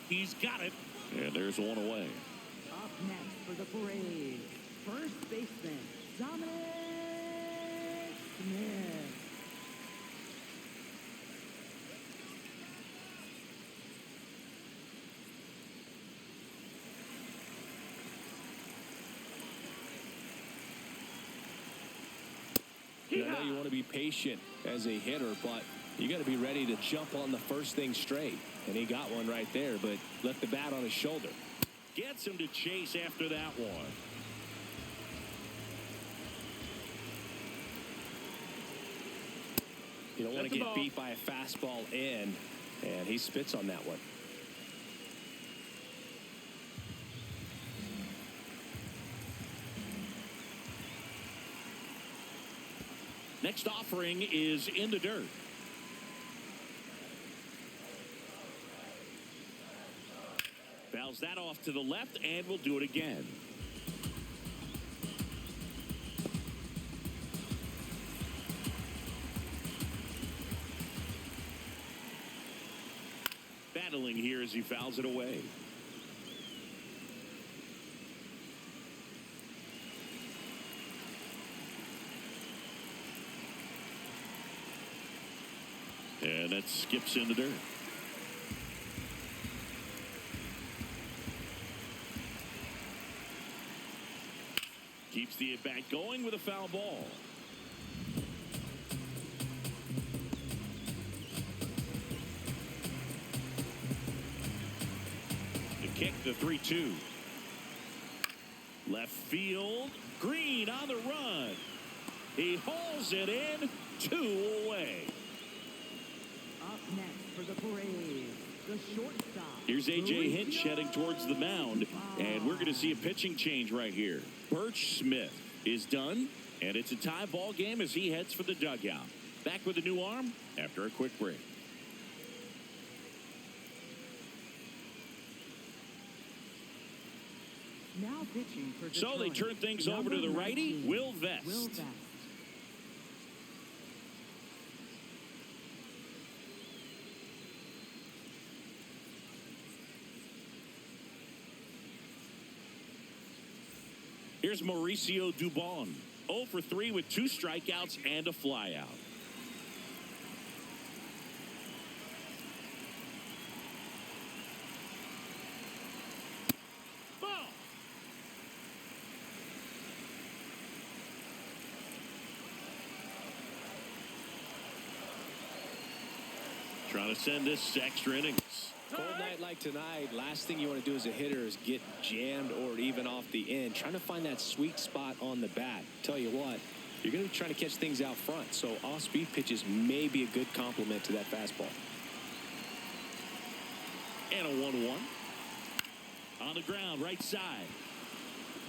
He's got it. And there's one away. Up next for the Braves, first baseman, Dominic Smith. I know you want to be patient as a hitter, but you got to be ready to jump on the first thing straight. And he got one right there, but left the bat on his shoulder. Gets him to chase after that one. You don't want to get beat by a fastball in, and he spits on that one. Next offering is in the dirt. Fouls that off to the left, and we'll do it again. Battling here as he fouls it away. And that skips in the dirt. Keeps the at-bat going with a foul ball. The kick, the 3-2. Left field. Green on the run. He hauls it in. 2 away. Up next for the Braves, the shortstop. Here's A.J. Hinch heading towards the mound, and we're going to see a pitching change right here. Birch Smith is done, and it's a tie ball game as he heads for the dugout. Back with a new arm after a quick break. Now pitching for So Detroit, they turn things over to the number righty, 19, Will Vest. Will Vest. Here's Mauricio Dubon. 0 for 3 with 2 strikeouts and a flyout. Ball. Trying to send this to extra innings. Cold night like tonight, last thing you want to do as a hitter is get jammed or even off the end. Trying to find that sweet spot on the bat. Tell you what, you're going to be trying to catch things out front, so off-speed pitches may be a good complement to that fastball. And a 1-1. On the ground, right side.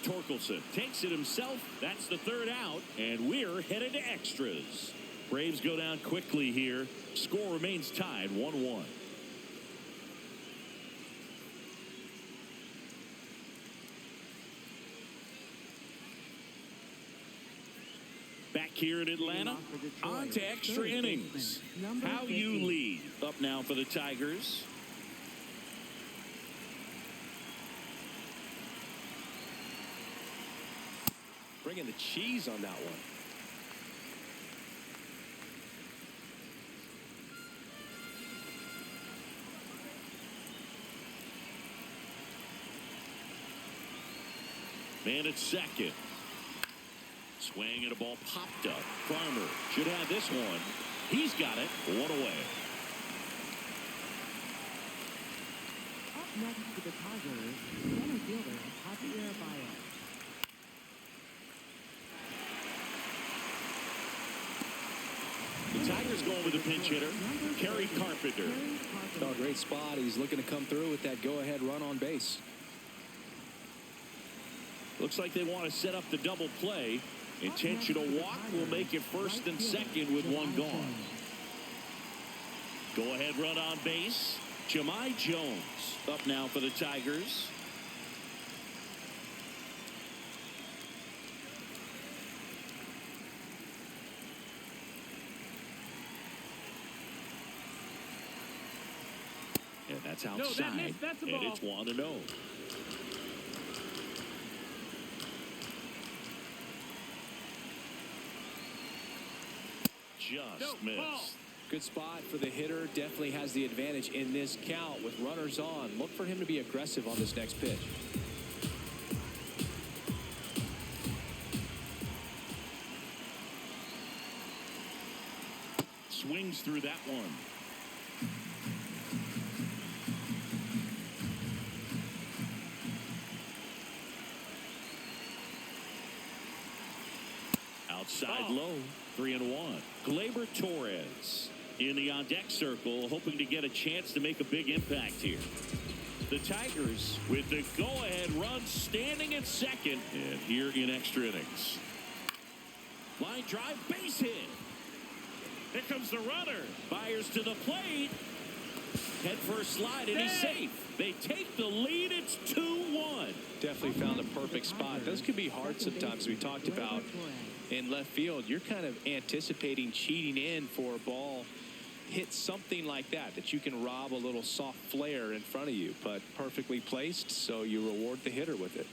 Torkelson takes it himself. That's the third out, and we're headed to extras. Braves go down quickly here. Score remains tied 1-1. Back here in Atlanta, on to extra innings. How you lead up now for the Tigers. Bringing the cheese on that one. Man at second. Swing and a ball popped up. Farmer should have this one. He's got it. 1 away. Up next for the Tigers, center fielder Javier Baez. The Tigers going with a pinch hitter, Kerry Carpenter. Oh, great spot. He's looking to come through with that go-ahead run on base. Looks like they want to set up the double play. Intentional walk will make it first and second with 1 gone. Go ahead run on base. Jahmai Jones up now for the Tigers. And that's outside. That's a and ball. it's 1-0. just No, ball. missed. Good spot for the hitter. Definitely has the advantage in this count with runners on. Look for him to be aggressive on this next pitch. Swings through that one. Outside low, 3-1. Gleyber Torres in the on-deck circle, hoping to get a chance to make a big impact here. The Tigers with the go-ahead run standing at second, and here in extra innings. Line drive, base hit. Here comes the runner. Fires to the plate. Head first slide, and he's safe. They take the lead. It's 2-1. Definitely found a perfect spot. Those can be hard sometimes. We talked about in left field. You're kind of anticipating cheating in for a ball. Hit something like that you can rob a little soft flare in front of you, but perfectly placed, so you reward the hitter with it.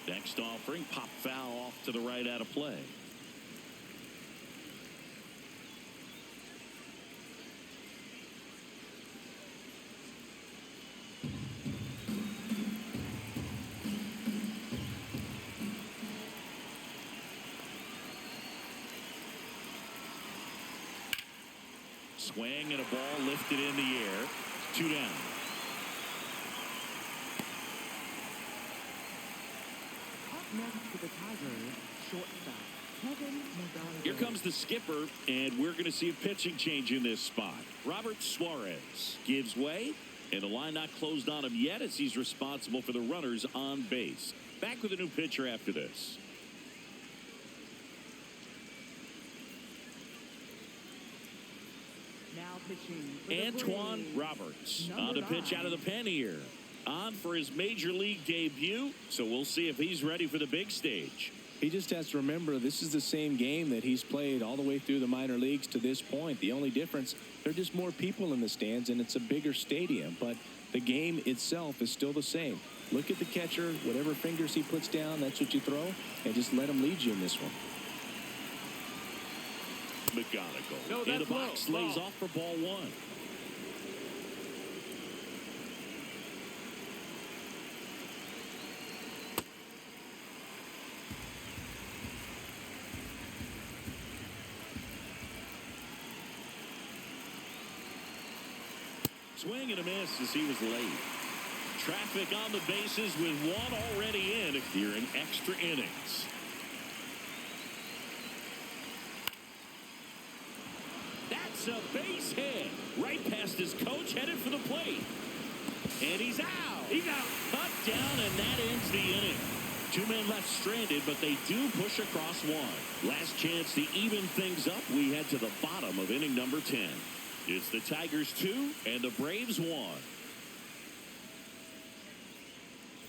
Next offering, pop foul off to the right out of play. Swing and a ball lifted in the air. 2 down. Next to the Tigers, shortstop, Kevin McGonigal. Here comes the skipper, and we're going to see a pitching change in this spot. Robert Suarez gives way, and the line not closed on him yet as he's responsible for the runners on base. Back with a new pitcher after this. Now pitching for the Antoine Braves, Roberts number on the pitch 9. out of the pen here. On for his major league debut, so we'll see if he's ready for the big stage. He just has to remember this is the same game that he's played all the way through the minor leagues to this point. The only difference, there are just more people in the stands and it's a bigger stadium, but the game itself is still the same. Look at the catcher, whatever fingers he puts down, that's what you throw, and just let him lead you in this one. McGonigal No, in the that's box, low. lays Ball. off for ball 1. Swing and a miss as he was late. Traffic on the bases with one already in here in extra innings. That's a base hit. Right past his coach, headed for the plate. And he's out. He's out. Cut down, and that ends the inning. 2 men left stranded, but they do push across one. Last chance to even things up. We head to the bottom of inning number 10. It's the Tigers 2 and the Braves 1.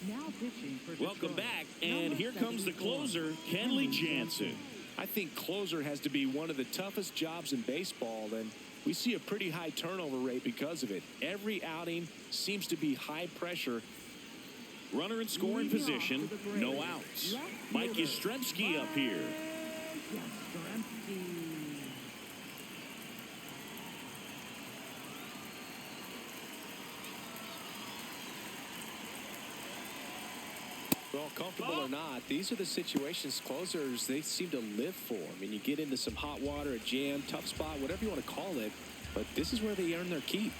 Now pitching for Welcome Detroit, back, and number here comes the 74, closer, Kenley Jansen. I think closer has to be one of the toughest jobs in baseball, and we see a pretty high turnover rate because of it. Every outing seems to be high pressure. Runner in scoring Leading off position, for the Braves, no outs. left Mike fielder, Yastrzemski up here. Yastrzemski. Well, comfortable or not, these are the situations closers they seem to live for. I mean, you get into some hot water, a jam, tough spot, whatever you want to call it, but this is where they earn their keep.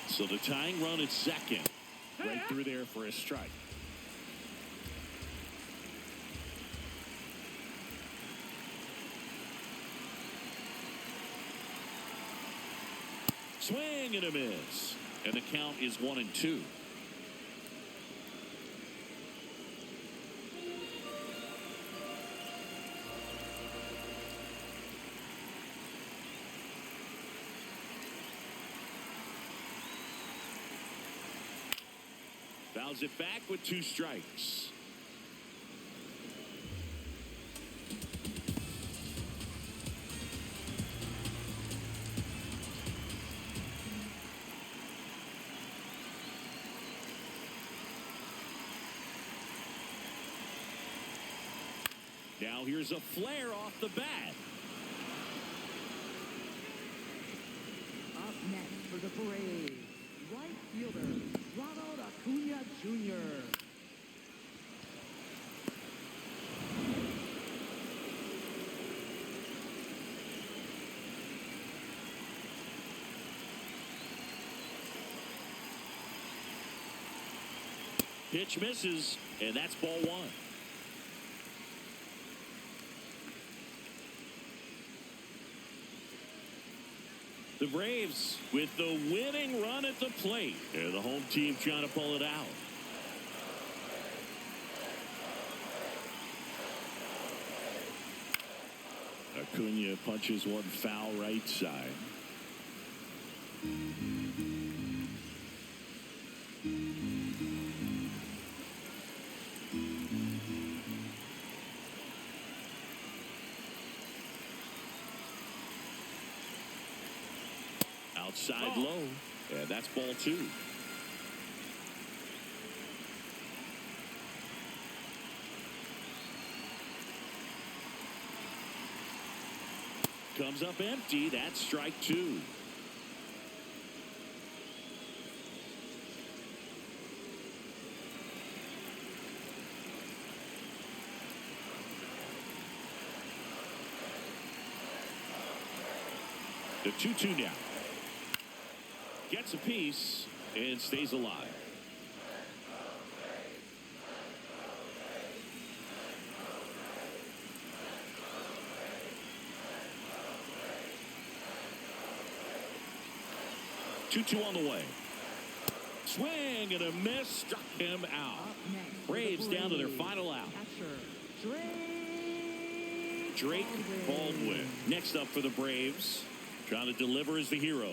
So the tying run at second. Right through there for a strike. Swing and a miss. And the count is 1-2. Fouls it back with 2 strikes. Now here's a flare off the bat. Up next for the Braves, right fielder, Ronald Acuna Jr. Pitch misses, and that's ball one. The Braves with the winning run at the plate. And the home team trying to pull it out. Acuna punches one foul right side. Outside low. And that's ball two. Comes up empty. That's strike two. The 2-2 now. Gets a piece and stays alive. Two on the way. Swing and a miss, struck him out. Braves down to their final out. Catcher, Drake Baldwin. Next up for the Braves. Trying to deliver as the hero.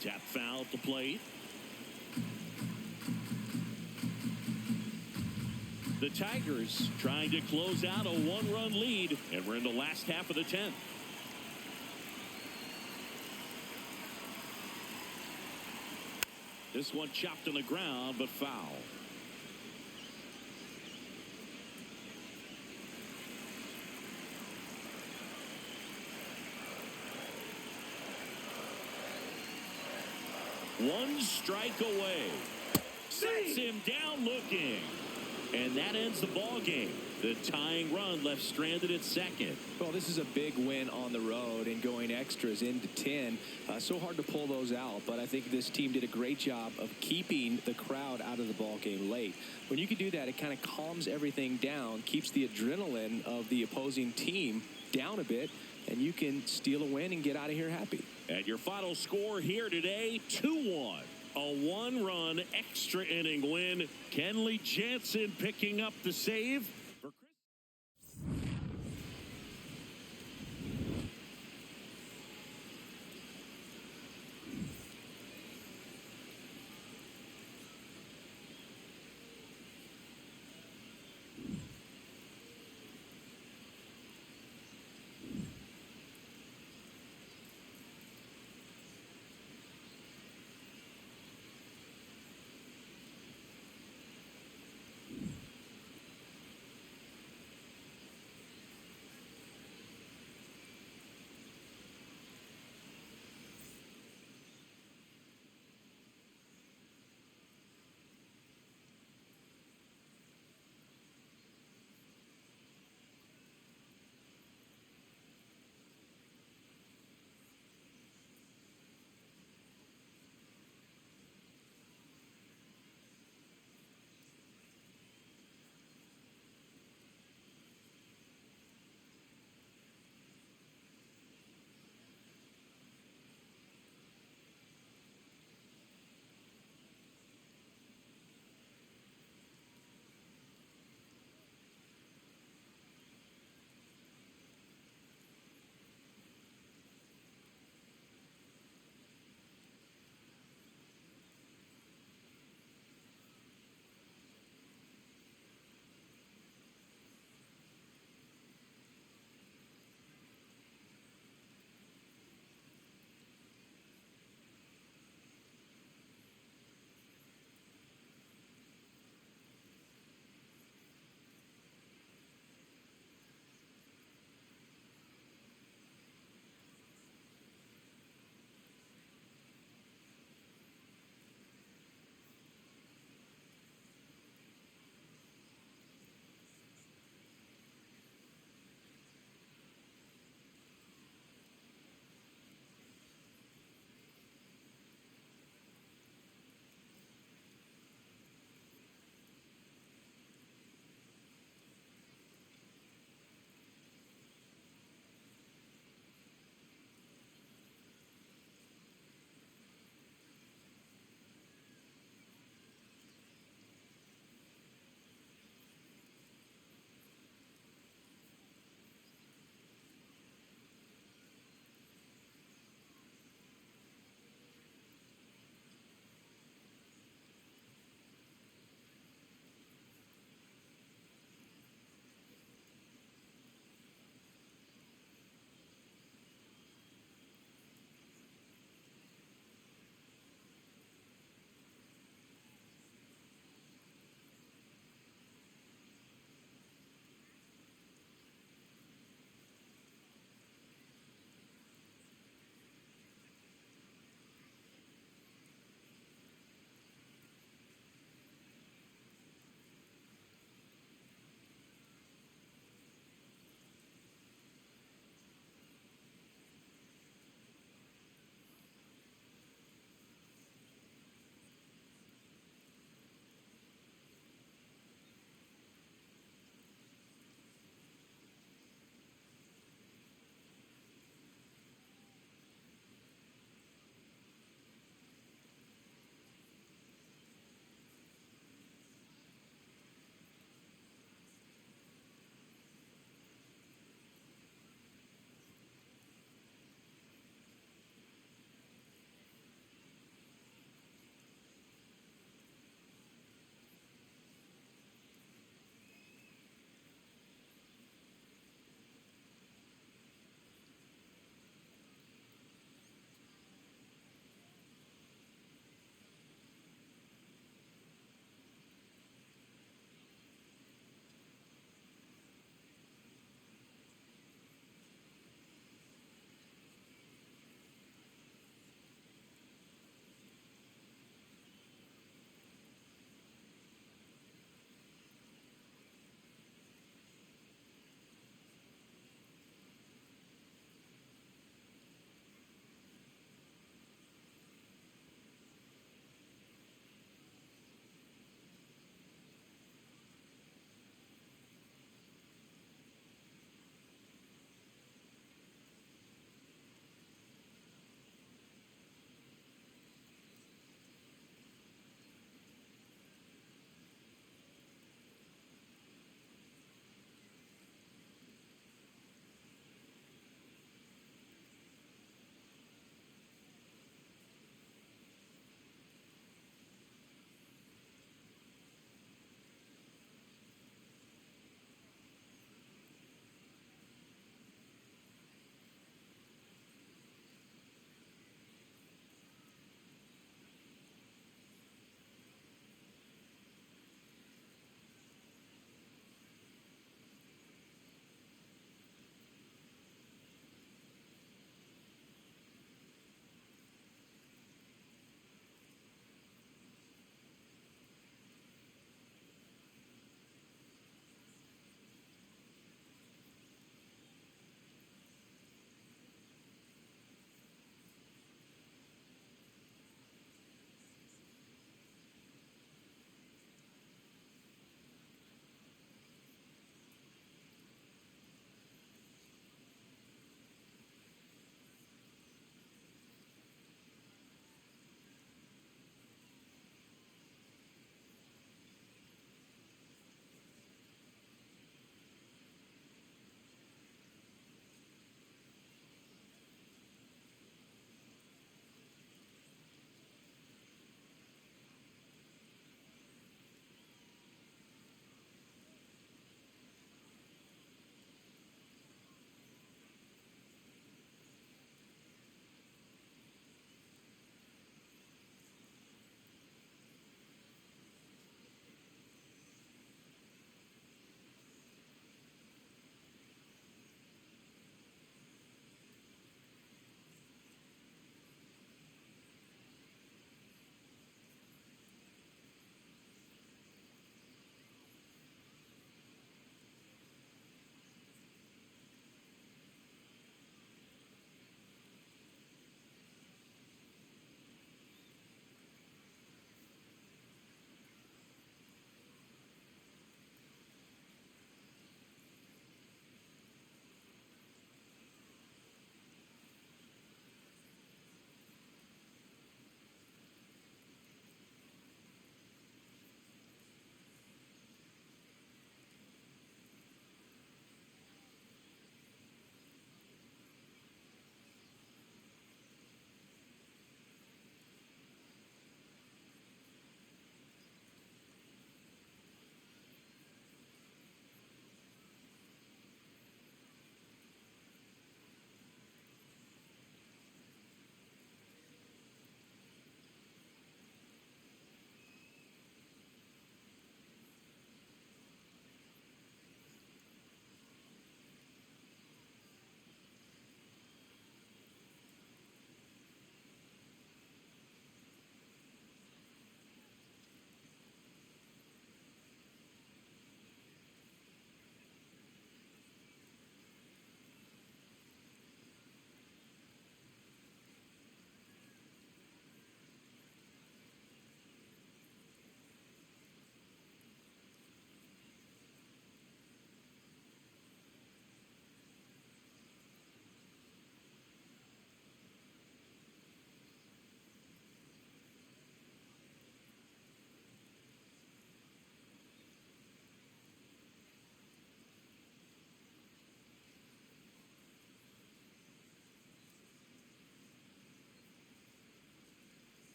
Tap foul at the plate. The Tigers trying to close out a one-run lead, and we're in the last half of the 10th. This one chopped on the ground, but foul. One strike away. Sets him down looking. And that ends the ball game. The tying run left stranded at second. Well, this is a big win on the road and going extras into 10. So hard to pull those out, but I think this team did a great job of keeping the crowd out of the ball game late. When you can do that, it kind of calms everything down, keeps the adrenaline of the opposing team down a bit, and you can steal a win and get out of here happy. And your final score here today, 2-1. A one-run extra inning win. Kenley Jansen picking up the save.